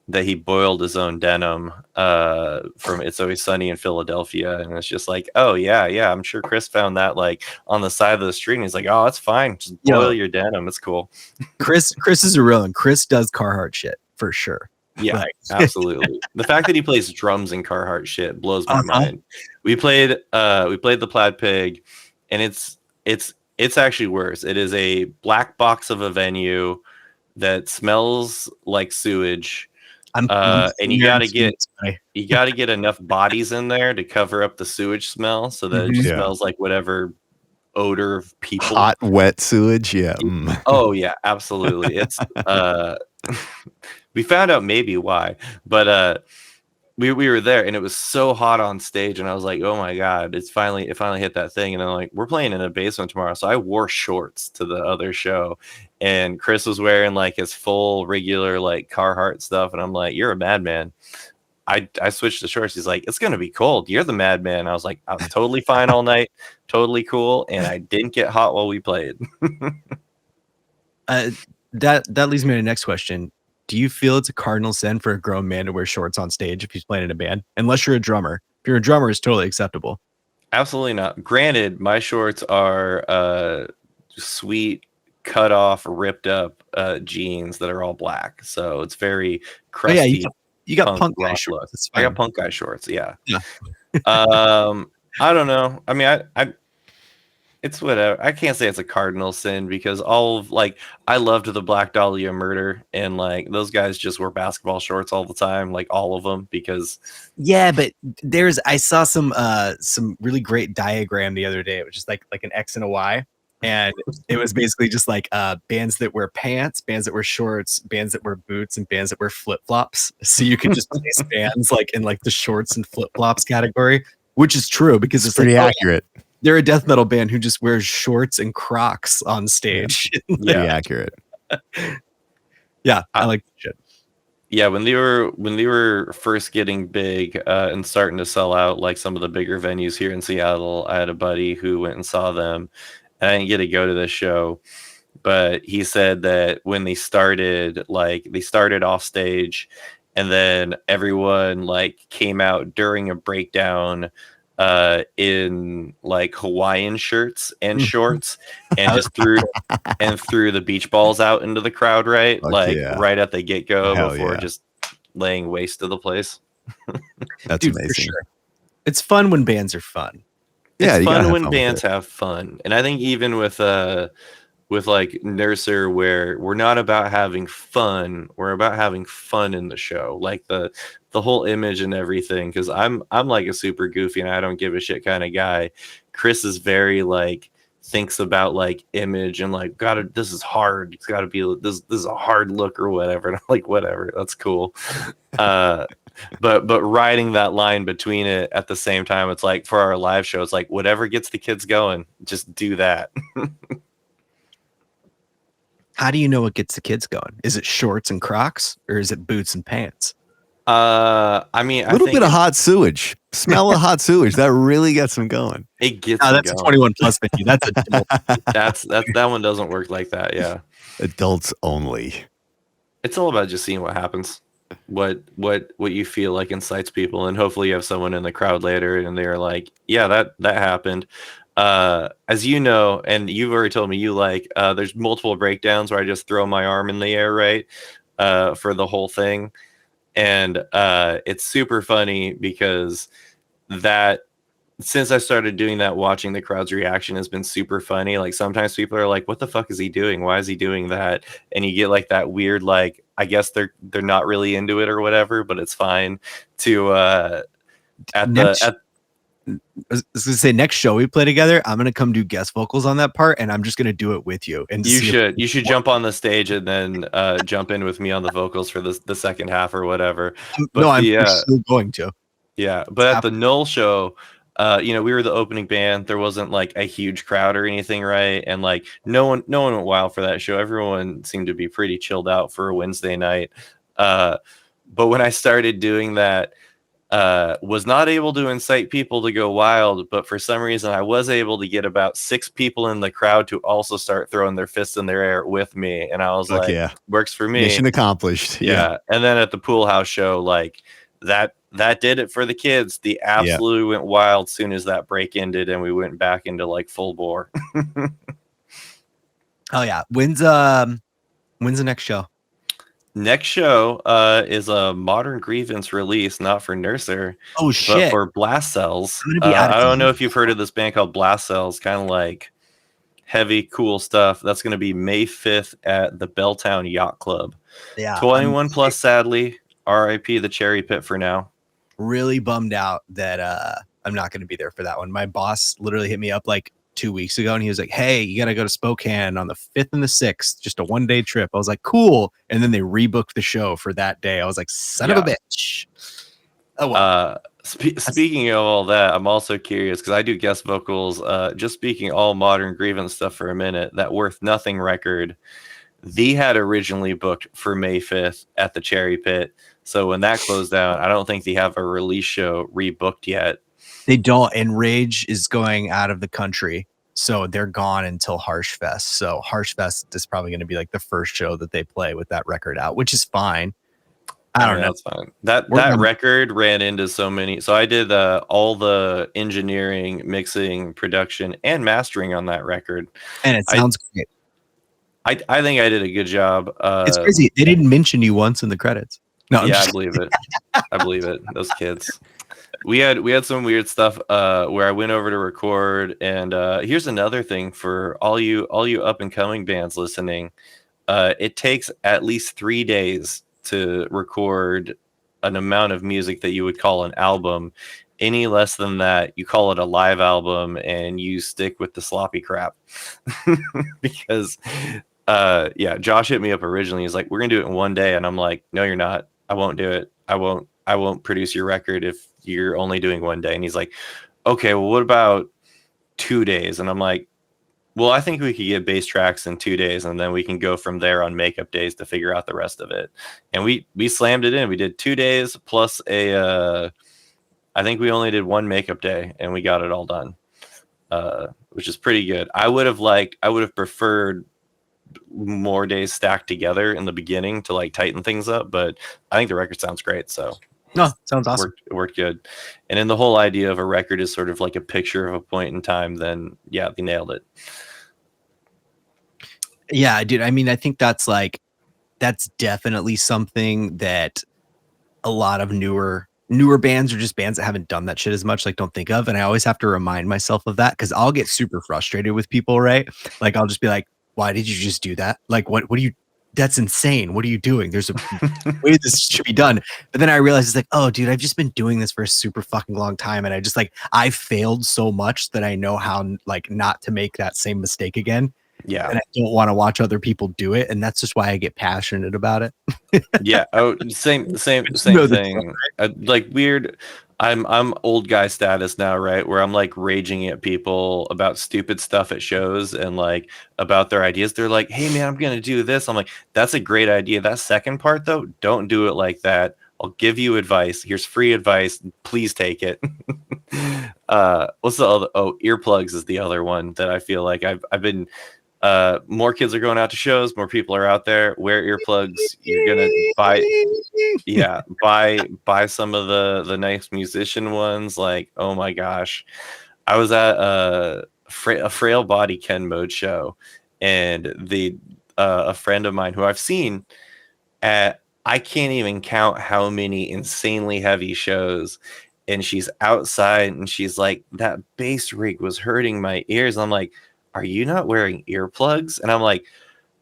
that he boiled his own denim from It's Always Sunny in Philadelphia, and it's just like, oh yeah, I'm sure Chris found that like on the side of the street, and he's like, oh, that's fine, just boil your denim, it's cool. Chris is a real one. Chris does Carhartt shit for sure. Yeah, absolutely. The fact that he plays drums in Carhartt shit blows my mind. We played the Plaid Pig, and it's actually worse. It is a black box of a venue that smells like sewage. And you gotta get enough bodies in there to cover up the sewage smell, so that it just smells like whatever odor of people. Hot, wet sewage. Yeah. Oh yeah, absolutely. It's we found out maybe why, but we were there, and it was so hot on stage, and I was like, oh my god, it finally hit that thing. And I'm like, we're playing in a basement tomorrow, so I wore shorts to the other show, and Chris was wearing like his full regular like Carhartt stuff, and I'm like, you're a madman. I switched to shorts. He's like, it's gonna be cold, you're the madman. I was like, I was totally fine all night, totally cool, and I didn't get hot while we played. That leads me to the next question. Do you feel it's a cardinal sin for a grown man to wear shorts on stage if he's playing in a band? Unless you're a drummer. If you're a drummer, it's totally acceptable. Absolutely not. Granted, my shorts are sweet, cut off, ripped up jeans that are all black. So it's very crusty. Oh, yeah, you got punk guy shorts. I got punk guy shorts, yeah. I don't know. I mean, I it's whatever. I can't say it's a cardinal sin, because all of like, I loved the Black Dahlia Murder, and like those guys just wear basketball shorts all the time, like all of them, because but I saw some really great diagram the other day. It was just like an X and a Y, and it was basically just like bands that wear pants, bands that wear shorts, bands that wear boots, and bands that wear flip-flops. So you could just place bands like in like the shorts and flip-flops category, which is true, because it's pretty like, accurate. They're a death metal band who just wears shorts and Crocs on stage. Pretty accurate. Yeah, I like that shit. Yeah, when they were first getting big and starting to sell out like some of the bigger venues here in Seattle, I had a buddy who went and saw them. And I didn't get to go to this show, but he said that when they started off stage, and then everyone like came out during a breakdown in like Hawaiian shirts and shorts, and just threw the beach balls out into the crowd, right? Right at the get-go before just laying waste to the place. That's amazing. For sure. It's fun when bands are fun. It's fun when bands have fun. And I think even with with like Nurser, where we're not about having fun, we're about having fun in the show, like the whole image and everything. Because I'm like a super goofy and I don't give a shit kind of guy. Chris is very like thinks about like image and like this is hard, it's gotta be this is a hard look or whatever, and I'm like, whatever, that's cool. But riding that line between it at the same time, it's like for our live show, it's like whatever gets the kids going, just do that. How do you know what gets the kids going? Is it shorts and Crocs or is it boots and pants? I mean, a little bit of hot sewage. Smell of hot sewage. That really gets them going. It gets. That's going. A 21 plus venue. That's adult. that one doesn't work like that. Yeah, adults only. It's all about just seeing what happens, what you feel like incites people, and hopefully you have someone in the crowd later and they're like, yeah, that happened. As you know, and you've already told me, you like there's multiple breakdowns where I just throw my arm in the air, right, for the whole thing. And it's super funny because that since I started doing that, watching the crowd's reaction has been super funny. Like sometimes people are like, what the fuck is he doing? Why is he doing that? And you get like that weird, like, I guess they're not really into it or whatever, but it's fine to I was gonna say next show we play together, I'm gonna come do guest vocals on that part, and I'm just gonna do it with you. And you should jump on the stage and then jump in with me on the vocals for the second half or whatever. But no, I'm still going to. Yeah, but at the Null show, we were the opening band. There wasn't like a huge crowd or anything, right? And like no one went wild for that show. Everyone seemed to be pretty chilled out for a Wednesday night. But when I started doing that, was not able to incite people to go wild, but for some reason I was able to get about 6 people in the crowd to also start throwing their fists in their air with me, and I was like, yeah, works for me. Mission accomplished. Yeah. And then at the Pool House show, like that did it for the kids. The absolutely went wild soon as that break ended, and we went back into like full bore. Oh yeah, when's the next show? Next show is a Modern Grievance release, not for Nurser. Oh shit! But for Blast Cells. I don't know if you've heard of this band called Blast Cells. Kind of like heavy, cool stuff. That's going to be May 5th at the Belltown Yacht Club. Yeah, 21 plus. Sadly, R.I.P. the Cherry Pit for now. Really bummed out that I'm not going to be there for that one. My boss literally hit me up like 2 weeks ago and he was like, hey, you got to go to Spokane on the 5th and the 6th, just a 1-day trip. I was like, cool. And then they rebooked the show for that day. I was like, son of a bitch. Oh well. Speaking of all that, I'm also curious because I do guest vocals. Just speaking all Modern Grievance stuff for a minute, that Worth Nothing record, they had originally booked for May 5th at the Cherry Pit. So when that closed down, I don't think they have a release show rebooked yet. They don't, and Rage is going out of the country, so they're gone until Harsh Fest. So Harsh Fest is probably going to be like the first show that they play with that record out, which is fine. I don't know. That's fine. That record ran into so many. So I did all the engineering, mixing, production, and mastering on that record, and it sounds great. I think I did a good job. It's crazy. They didn't mention you once in the credits. No, yeah, I believe it. I believe it. Those kids. We had some weird stuff where I went over to record, and here's another thing for all you up and coming bands listening. It takes at least 3 days to record an amount of music that you would call an album. Any less than that, you call it a live album, and you stick with the sloppy crap. Because Josh hit me up originally. He's like, we're gonna do it in 1 day, and I'm like, no, you're not. I won't do it. I won't produce your record if you're only doing 1 day. And he's like, okay, well, what about 2 days? And I'm like, well, I think we could get bass tracks in 2 days, and then we can go from there on makeup days to figure out the rest of it. And we slammed it in. We did 2 days plus I think we only did 1 makeup day, and we got it all done, which is pretty good. I would have preferred more days stacked together in the beginning to like tighten things up, but I think the record sounds great. So no, sounds awesome. It worked good. And then the whole idea of a record is sort of like a picture of a point in time, then yeah, they nailed it. Yeah, dude. I mean, I think that's definitely something that a lot of newer bands or just bands that haven't done that shit as much, like, don't think of. And I always have to remind myself of that because I'll get super frustrated with people, right? Like, I'll just be like, why did you just do that? Like, what do you, that's insane. What are you doing? There's a way this should be done. But then I realized it's like, oh, dude, I've just been doing this for a super fucking long time. And I just like, I failed so much that I know how like not to make that same mistake again. Yeah. And I don't want to watch other people do it. And that's just why I get passionate about it. Yeah. Oh, same thing. Like weird. I'm old guy status now, right? Where I'm like raging at people about stupid stuff at shows and like about their ideas. They're like, hey man, I'm going to do this. I'm like, that's a great idea. That second part though, don't do it like that. I'll give you advice. Here's free advice. Please take it. What's the other? Oh, earplugs is the other one that I feel like I've been, more kids are going out to shows, more people are out there. Wear earplugs. You're gonna buy some of the nice musician ones. Like, oh my gosh, I was at a Frail Body Ken Mode show, and a friend of mine who I've seen at, I can't even count how many insanely heavy shows, and she's outside and she's like, that bass rig was hurting my ears. I'm like, are you not wearing earplugs? And I'm like,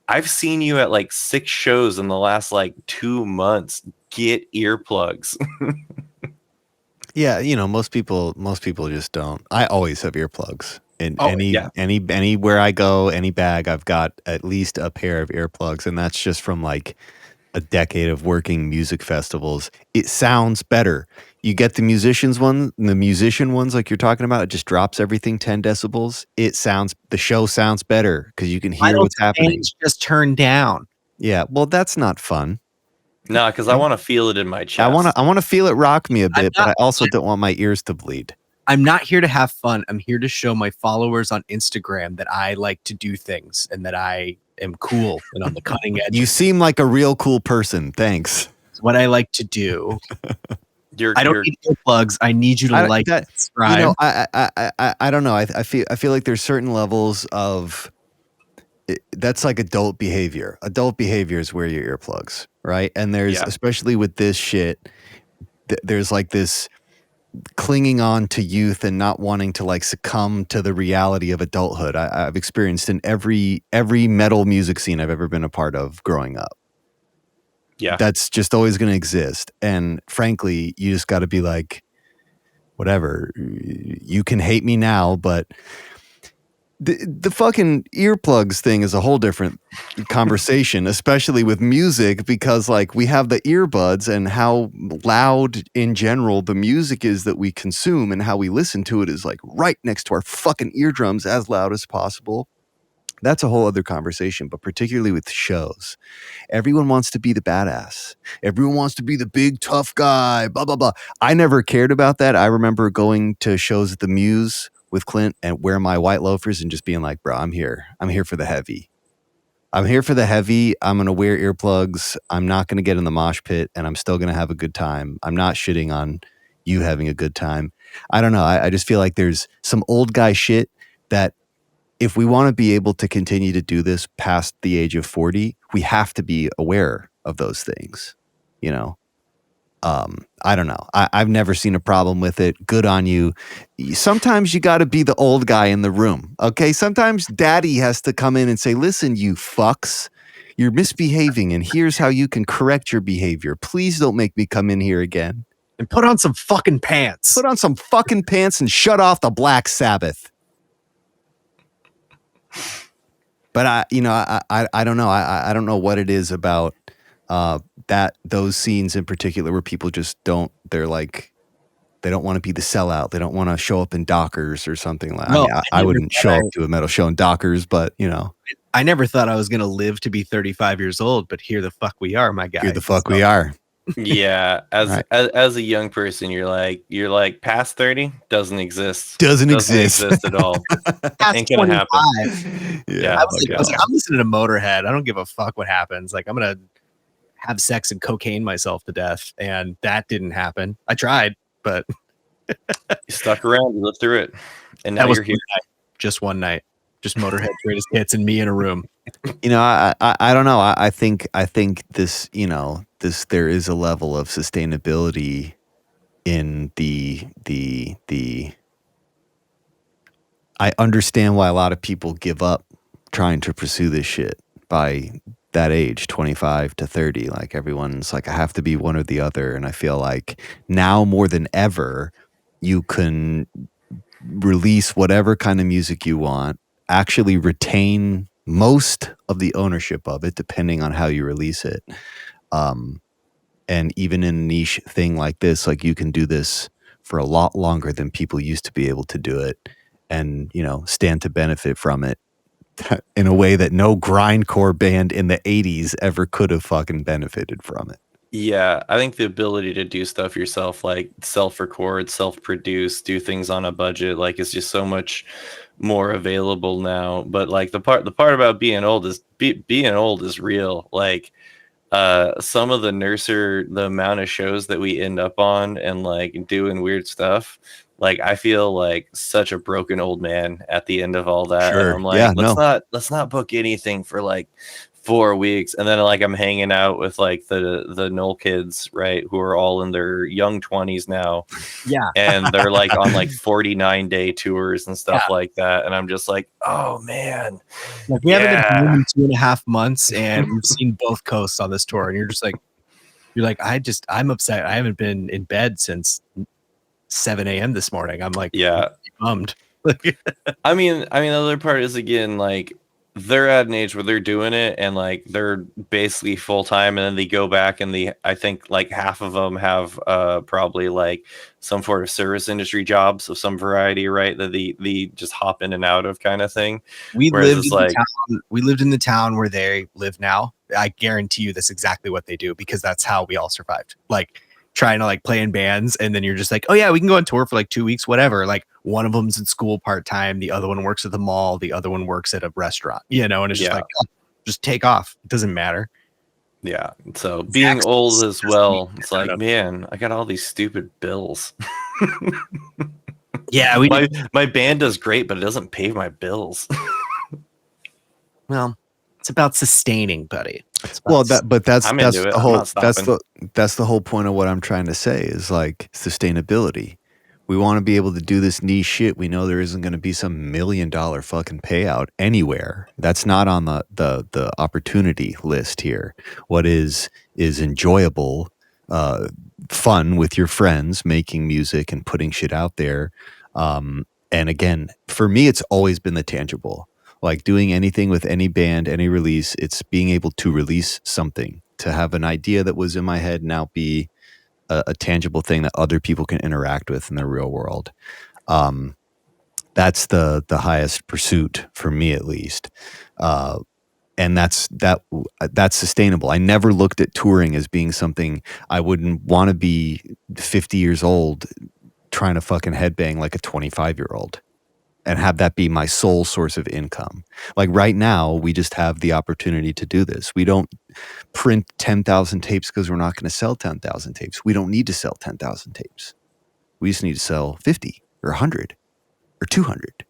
I've seen you at like 6 shows in the last like 2 months. Get earplugs. Yeah, you know, most people just don't. I always have earplugs. In anywhere I go, any bag, I've got at least a pair of earplugs, and that's just from like a decade of working music festivals. It sounds better. You get the musician ones like you're talking about, it just drops everything 10 decibels. The show sounds better because you can hear what's happening. Just turned down. Yeah, well, that's not fun. No, because I want to feel it in my chest. I want to feel it rock me a bit, but I also don't want my ears to bleed. I'm not here to have fun. I'm here to show my followers on Instagram that I like to do things and that I am cool and on the cutting edge. You seem like a real cool person. Thanks. It's what I like to do. I don't need earplugs. I need you to like that. Subscribe. You know, I don't know. I feel like there's certain levels of that's like adult behavior. Adult behavior is wear your earplugs, right? And there's especially with this shit, there's like this clinging on to youth and not wanting to like succumb to the reality of adulthood. I've experienced in every metal music scene I've ever been a part of growing up. Yeah. That's just always going to exist. And frankly, you just got to be like, whatever, you can hate me now, but the fucking earplugs thing is a whole different conversation, especially with music, because like we have the earbuds and how loud in general the music is that we consume and how we listen to it is like right next to our fucking eardrums as loud as possible. That's a whole other conversation, but particularly with shows, everyone wants to be the badass. Everyone wants to be the big tough guy, blah, blah, blah. I never cared about that. I remember going to shows at the Muse with Clint and wear my white loafers and just being like, bro, I'm here. I'm here for the heavy. I'm here for the heavy. I'm going to wear earplugs. I'm not going to get in the mosh pit and I'm still going to have a good time. I'm not shitting on you having a good time. I don't know. I just feel like there's some old guy shit that if we want to be able to continue to do this past the age of 40, we have to be aware of those things, you know? I don't know. I've never seen a problem with it. Good on you. Sometimes you got to be the old guy in the room. Okay. Sometimes daddy has to come in and say, listen, you fucks, you're misbehaving and here's how you can correct your behavior. Please don't make me come in here again. And put on some fucking pants. Put on some fucking pants and shut off the Black Sabbath. But I don't know. I don't know what it is about those scenes in particular where people just don't. They're like, they don't want to be the sellout. They don't want to show up in Dockers or something like. No, I wouldn't show up to a metal show in Dockers, but you know, I never thought I was gonna live to be 35 years old. But here the fuck we are, my guy. Here the fuck we are. Yeah, as a young person, you're like past 30 doesn't exist. Doesn't exist at all. Ain't gonna happen. Yeah, I was like, I'm listening to Motorhead. I don't give a fuck what happens. Like I'm gonna have sex and cocaine myself to death, and that didn't happen. I tried, but you stuck around. You lived through it, and now you're here. Just one night, just Motorhead greatest hits and me in a room. You know, I don't know. I think this, you know, there is a level of sustainability in the I understand why a lot of people give up trying to pursue this shit by that age, 25 to 30. Like everyone's like, I have to be one or the other. And I feel like now more than ever, you can release whatever kind of music you want, actually retain most of the ownership of it, depending on how you release it. And even in a niche thing like this, like you can do this for a lot longer than people used to be able to do it, and, you know, stand to benefit from it in a way that no grindcore band in the 80s ever could have fucking benefited from it. Yeah, I think the ability to do stuff yourself, like self-record, self-produce, do things on a budget, like it's just so much more available now. But like the part about being old is being old is real. Like some of the amount of shows that we end up on and like doing weird stuff, like I feel like such a broken old man at the end of all that. Sure. And I'm like, let's not book anything for like 4 weeks. And then like I'm hanging out with like the Knoll kids, right, who are all in their young 20s now. Yeah. And they're like on like 49-day tours and stuff like that. And I'm just like, oh man. Like we haven't been in 2.5 months and we've seen both coasts on this tour. And you're like, I'm upset. I haven't been in bed since 7 a.m. this morning. I'm like, yeah, bummed. I mean, the other part is, again, like they're at an age where they're doing it and like they're basically full time, and then they go back and I think like half of them have probably like some sort of service industry jobs of some variety, right? That they just hop in and out of kind of thing. We lived in the town where they live now. I guarantee you that's exactly what they do, because that's how we all survived. Like trying to like play in bands, and then you're just like, oh yeah, we can go on tour for like 2 weeks, whatever. Like one of them's in school part-time, the other one works at the mall, the other one works at a restaurant, you know, and it's just like, oh, just take off. It doesn't matter. Yeah. So being old as well, it's like, man, I got all these stupid bills. Yeah, my band does great, but it doesn't pay my bills. Well, it's about sustaining, buddy. That's the whole point of what I'm trying to say is like sustainability. We want to be able to do this niche shit. We know there isn't going to be some $1 million fucking payout anywhere. That's not on the opportunity list here. What is enjoyable, fun with your friends, making music and putting shit out there. And again, for me, it's always been the tangible. Like doing anything with any band, any release, it's being able to release something, to have an idea that was in my head now be a tangible thing that other people can interact with in the real world. That's the highest pursuit for me, at least. And that's sustainable. I never looked at touring as being something I wouldn't want to be 50 years old trying to fucking headbang like a 25-year-old. And have that be my sole source of income. Like right now, we just have the opportunity to do this. We don't print 10,000 tapes because we're not going to sell 10,000 tapes. We don't need to sell 10,000 tapes. We just need to sell 50 or 100 or 200.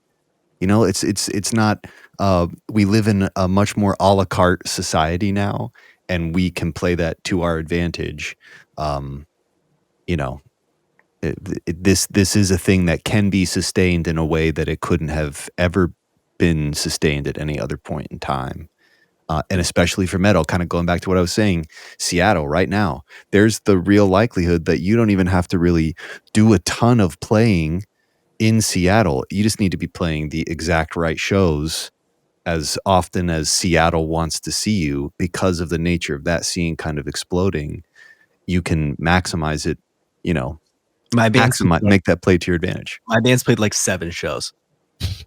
You know, it's not. We live in a much more a la carte society now, and we can play that to our advantage. You know. This is a thing that can be sustained in a way that it couldn't have ever been sustained at any other point in time. And especially for metal, kind of going back to what I was saying, Seattle right now, there's the real likelihood that you don't even have to really do a ton of playing in Seattle. You just need to be playing the exact right shows as often as Seattle wants to see you, because of the nature of that scene kind of exploding. You can maximize it, you know, make that play to your advantage. My band's played like 7 shows.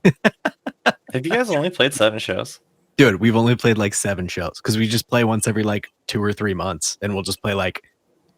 Have you guys only played 7 shows? Dude, we've only played like 7 shows because we just play once every like 2 or 3 months, and we'll just play like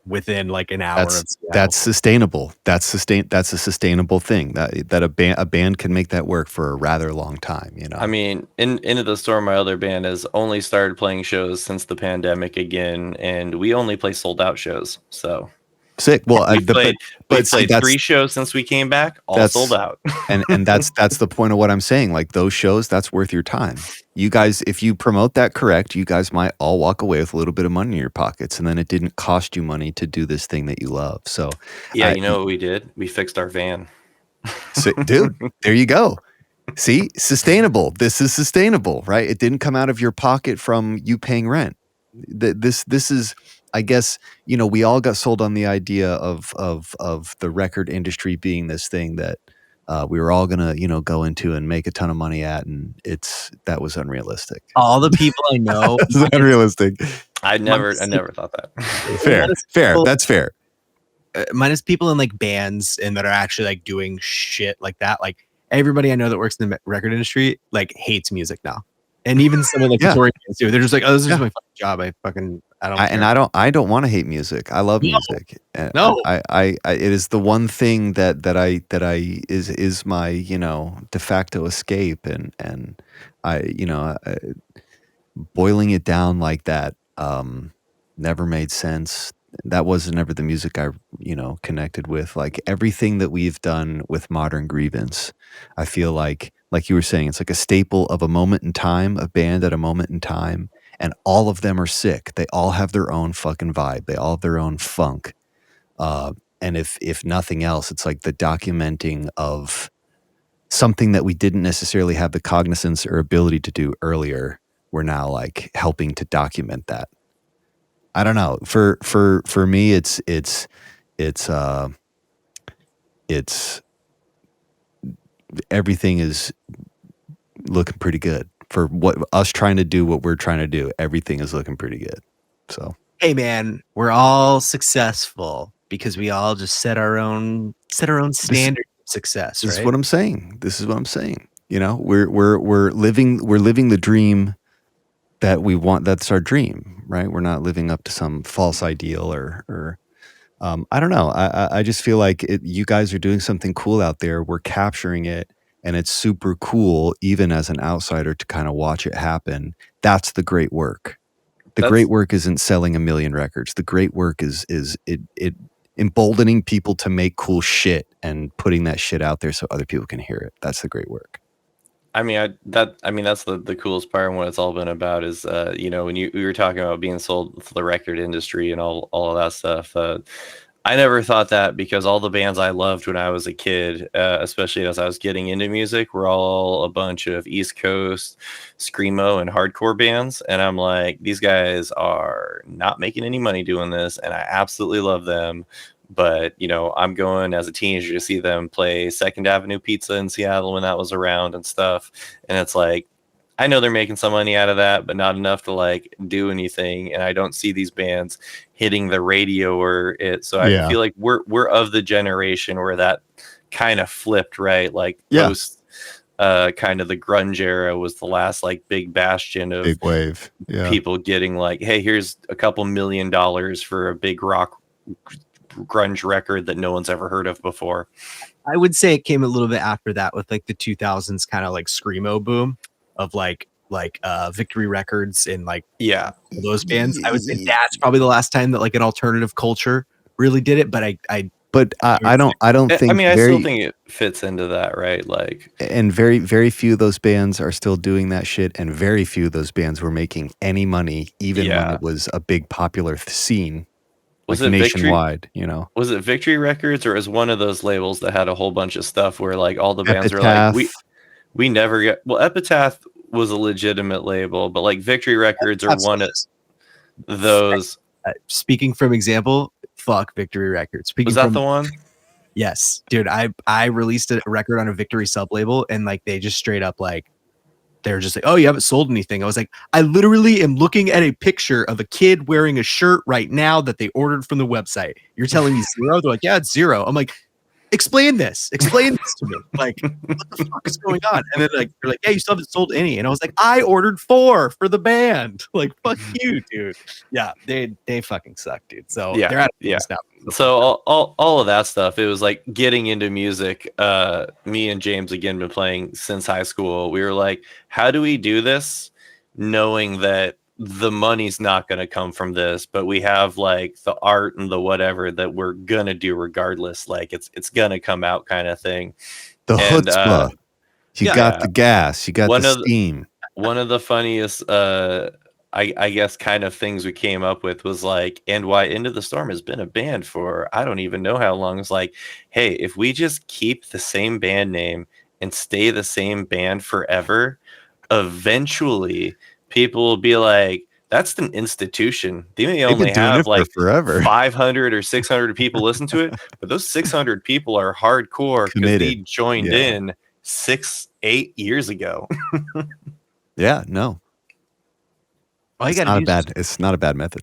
within like an hour. That's sustainable. That's a sustainable thing that a band can make that work for a rather long time. You know, I mean, Into the Storm, my other band, has only started playing shows since the pandemic again, and we only play sold out shows. So. Sick. Well, we played 3 shows since we came back, all sold out. and that's the point of what I'm saying. Like those shows, that's worth your time. You guys, if you promote that correct, you guys might all walk away with a little bit of money in your pockets, and then it didn't cost you money to do this thing that you love. So yeah, you know what we did? We fixed our van. So, dude, there you go. See, sustainable. This is sustainable, right? It didn't come out of your pocket from you paying rent. This is, I guess, we all got sold on the idea of the record industry being this thing that we were all gonna, go into and make a ton of money at, and that was unrealistic. All the people I know, It's unrealistic. I never thought that. Fair. That's fair. Minus people in like bands and that are actually like doing shit like that. Like everybody I know that works in the record industry like hates music now, and even some of like the touring bands too. They're just like, oh, this is my fucking job. I don't. And I don't want to hate music. I love music. No. I it is the one thing that I is my de facto escape, and boiling it down like that never made sense. That wasn't ever the music I connected with. Like everything that we've done with Modern Grievance, I feel like you were saying, it's like a staple of a moment in time, a band at a moment in time, and all of them are sick. They all have their own fucking vibe. They all have their own funk. And if nothing else, it's like the documenting of something that we didn't necessarily have the cognizance or ability to do earlier. We're now like helping to document that. I don't know. For me, it's everything is looking pretty good for what us trying to do what we're trying to do. Everything is looking pretty good. So hey man, we're all successful because we all just set our own standard of success. This is what I'm saying. We're living the dream that we want. That's our dream, right? We're not living up to some false ideal or I don't know. I just feel like you guys are doing something cool out there. We're capturing it, and it's super cool, even as an outsider, to kind of watch it happen. That's the great work. Great work isn't selling 1 million records. The great work is it emboldening people to make cool shit and putting that shit out there so other people can hear it. That's the great work. I mean, that's the coolest part, and what it's all been about is, when we were talking about being sold to the record industry and all of that stuff. I never thought that, because all the bands I loved when I was a kid, especially as I was getting into music, were all a bunch of East Coast screamo and hardcore bands. And I'm like, these guys are not making any money doing this, and I absolutely love them. But, I'm going as a teenager to see them play Second Avenue Pizza in Seattle when that was around and stuff. And it's like, I know they're making some money out of that, but not enough to like do anything. And I don't see these bands hitting the radio or it. So I feel like we're of the generation where that kind of flipped, right? Like post kind of the grunge era was the last like big bastion of big wave. People getting like, hey, here's a couple $1 million for a big rock grunge record that no one's ever heard of before. I would say it came a little bit after that with like the 2000s kind of like screamo boom of like Victory Records and like those bands. I would say that's probably the last time that like an alternative culture really did it. But I don't think. I mean, I still think it fits into that, right? Like, and very, very few of those bands are still doing that shit, and very few of those bands were making any money, even when it was a big popular scene. Was like it nationwide, Was it Victory Records, or is one of those labels that had a whole bunch of stuff where like all the bands were like, we never get. Well, Epitaph was a legitimate label, but like Victory Records are one of those. Speaking from example, fuck Victory Records. Was that the one? Yes, dude. I released a record on a Victory sub label, and like they just straight up like. They're just like, oh, you haven't sold anything. I was like, I literally am looking at a picture of a kid wearing a shirt right now that they ordered from the website. You're telling me 0? They're like, yeah, it's 0. I'm like, explain this to me. Like, what the fuck is going on? And then like, they're like, yeah, you still haven't sold any. And I was like, I ordered 4 for the band. Like, fuck you, dude. Yeah, they fucking suck, dude. So they're out of business now. So all of that stuff, it was like getting into music. Me and James, again, been playing since high school. We were like, how do we do this knowing that the money's not going to come from this, but we have like the art and the whatever that we're going to do regardless. Like it's going to come out kind of thing. The chutzpah. You got the gas. You got the steam. One of the funniest, I guess, kind of things we came up with was like, and why Into the Storm has been a band for I don't even know how long. It's like, hey, if we just keep the same band name and stay the same band forever, eventually people will be like, that's an institution. They may only have like forever. 500 or 600 people listen to it, but those 600 people are hardcore because they joined in 6-8 years ago. Yeah, no. All you It's not a bad method.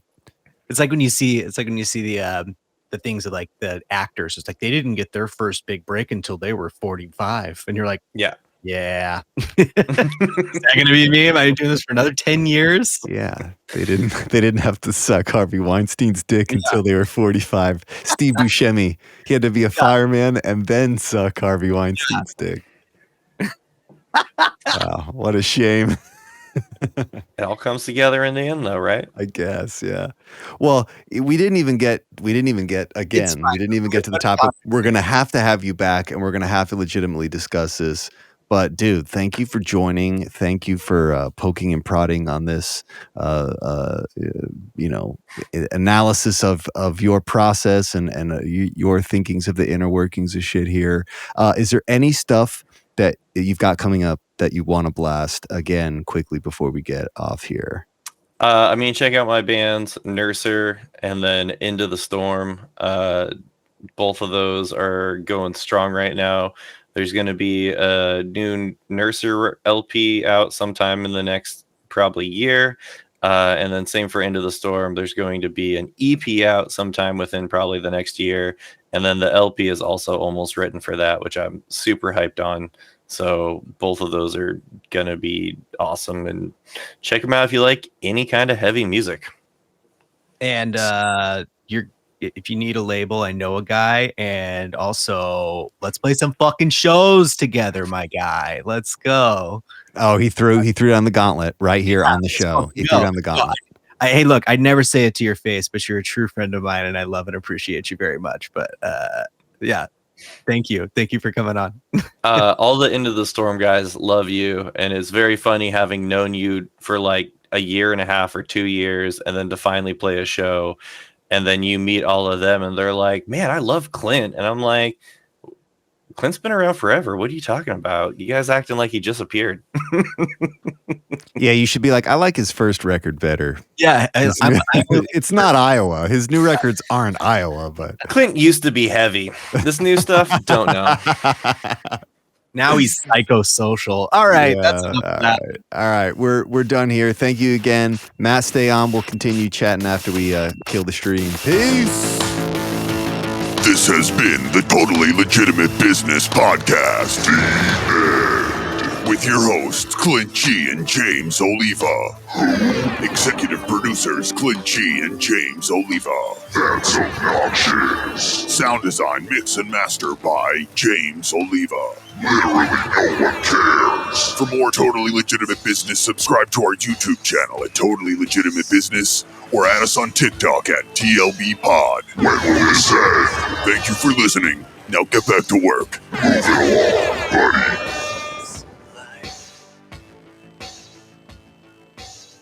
It's like when you see the things of like the actors. It's like they didn't get their first big break until they were 45, and you're like, yeah. Is that gonna be me? Am I doing this for another 10 years? Yeah, they didn't have to suck Harvey Weinstein's dick until they were 45. Steve Buscemi, he had to be a fireman and then suck Harvey Weinstein's dick. Wow, what a shame. It all comes together in the end, though, right? I guess, yeah. Well, we didn't even get to the topic. We're gonna have to have you back, and we're gonna have to legitimately discuss this. But dude, thank you for joining. Thank you for poking and prodding on this, analysis of your process and your thinkings of the inner workings of shit here. Is there any stuff that you've got coming up that you want to blast again quickly before we get off here? Check out my bands, Nurser and then Into the Storm. Both of those are going strong right now. There's going to be a new Nurser LP out sometime in the next probably year. And then same for Into the Storm. There's going to be an EP out sometime within probably the next year. And then the LP is also almost written for that, which I'm super hyped on. So both of those are going to be awesome. And check them out if you like any kind of heavy music. And if you need a label, I know a guy. And also, let's play some fucking shows together, my guy. Let's go. Oh, he threw down the gauntlet right here on the show. He threw down the gauntlet. Hey, look, I'd never say it to your face, but you're a true friend of mine, and I love and appreciate you very much. But yeah, thank you for coming on. All the Into the Storm guys love you, and it's very funny having known you for like a year and a half or 2 years, and then to finally play a show. And then you meet all of them and they're like, man, I love Clint. And I'm like, Clint's been around forever. What are you talking about? You guys acting like he just appeared. Yeah, you should be like, I like his first record better. Yeah. It's not Iowa. His new records aren't Iowa, but Clint used to be heavy. This new stuff, don't know. Now he's psychosocial. All right. Yeah, That's enough of that. All right. We're done here. Thank you again. Matt, stay on. We'll continue chatting after we kill the stream. Peace. This has been the Totally Legitimate Business Podcast. With your hosts, Clint Gee and James Oliva. Executive producers, Clint Gee and James Oliva. That's obnoxious. Sound design, mix, and master by James Oliva. Literally no one cares. For more Totally Legitimate Business, subscribe to our YouTube channel at Totally Legitimate Business or add us on TikTok at TLB Pod. When will this end? Thank you for listening. Now get back to work. Move it along, buddy.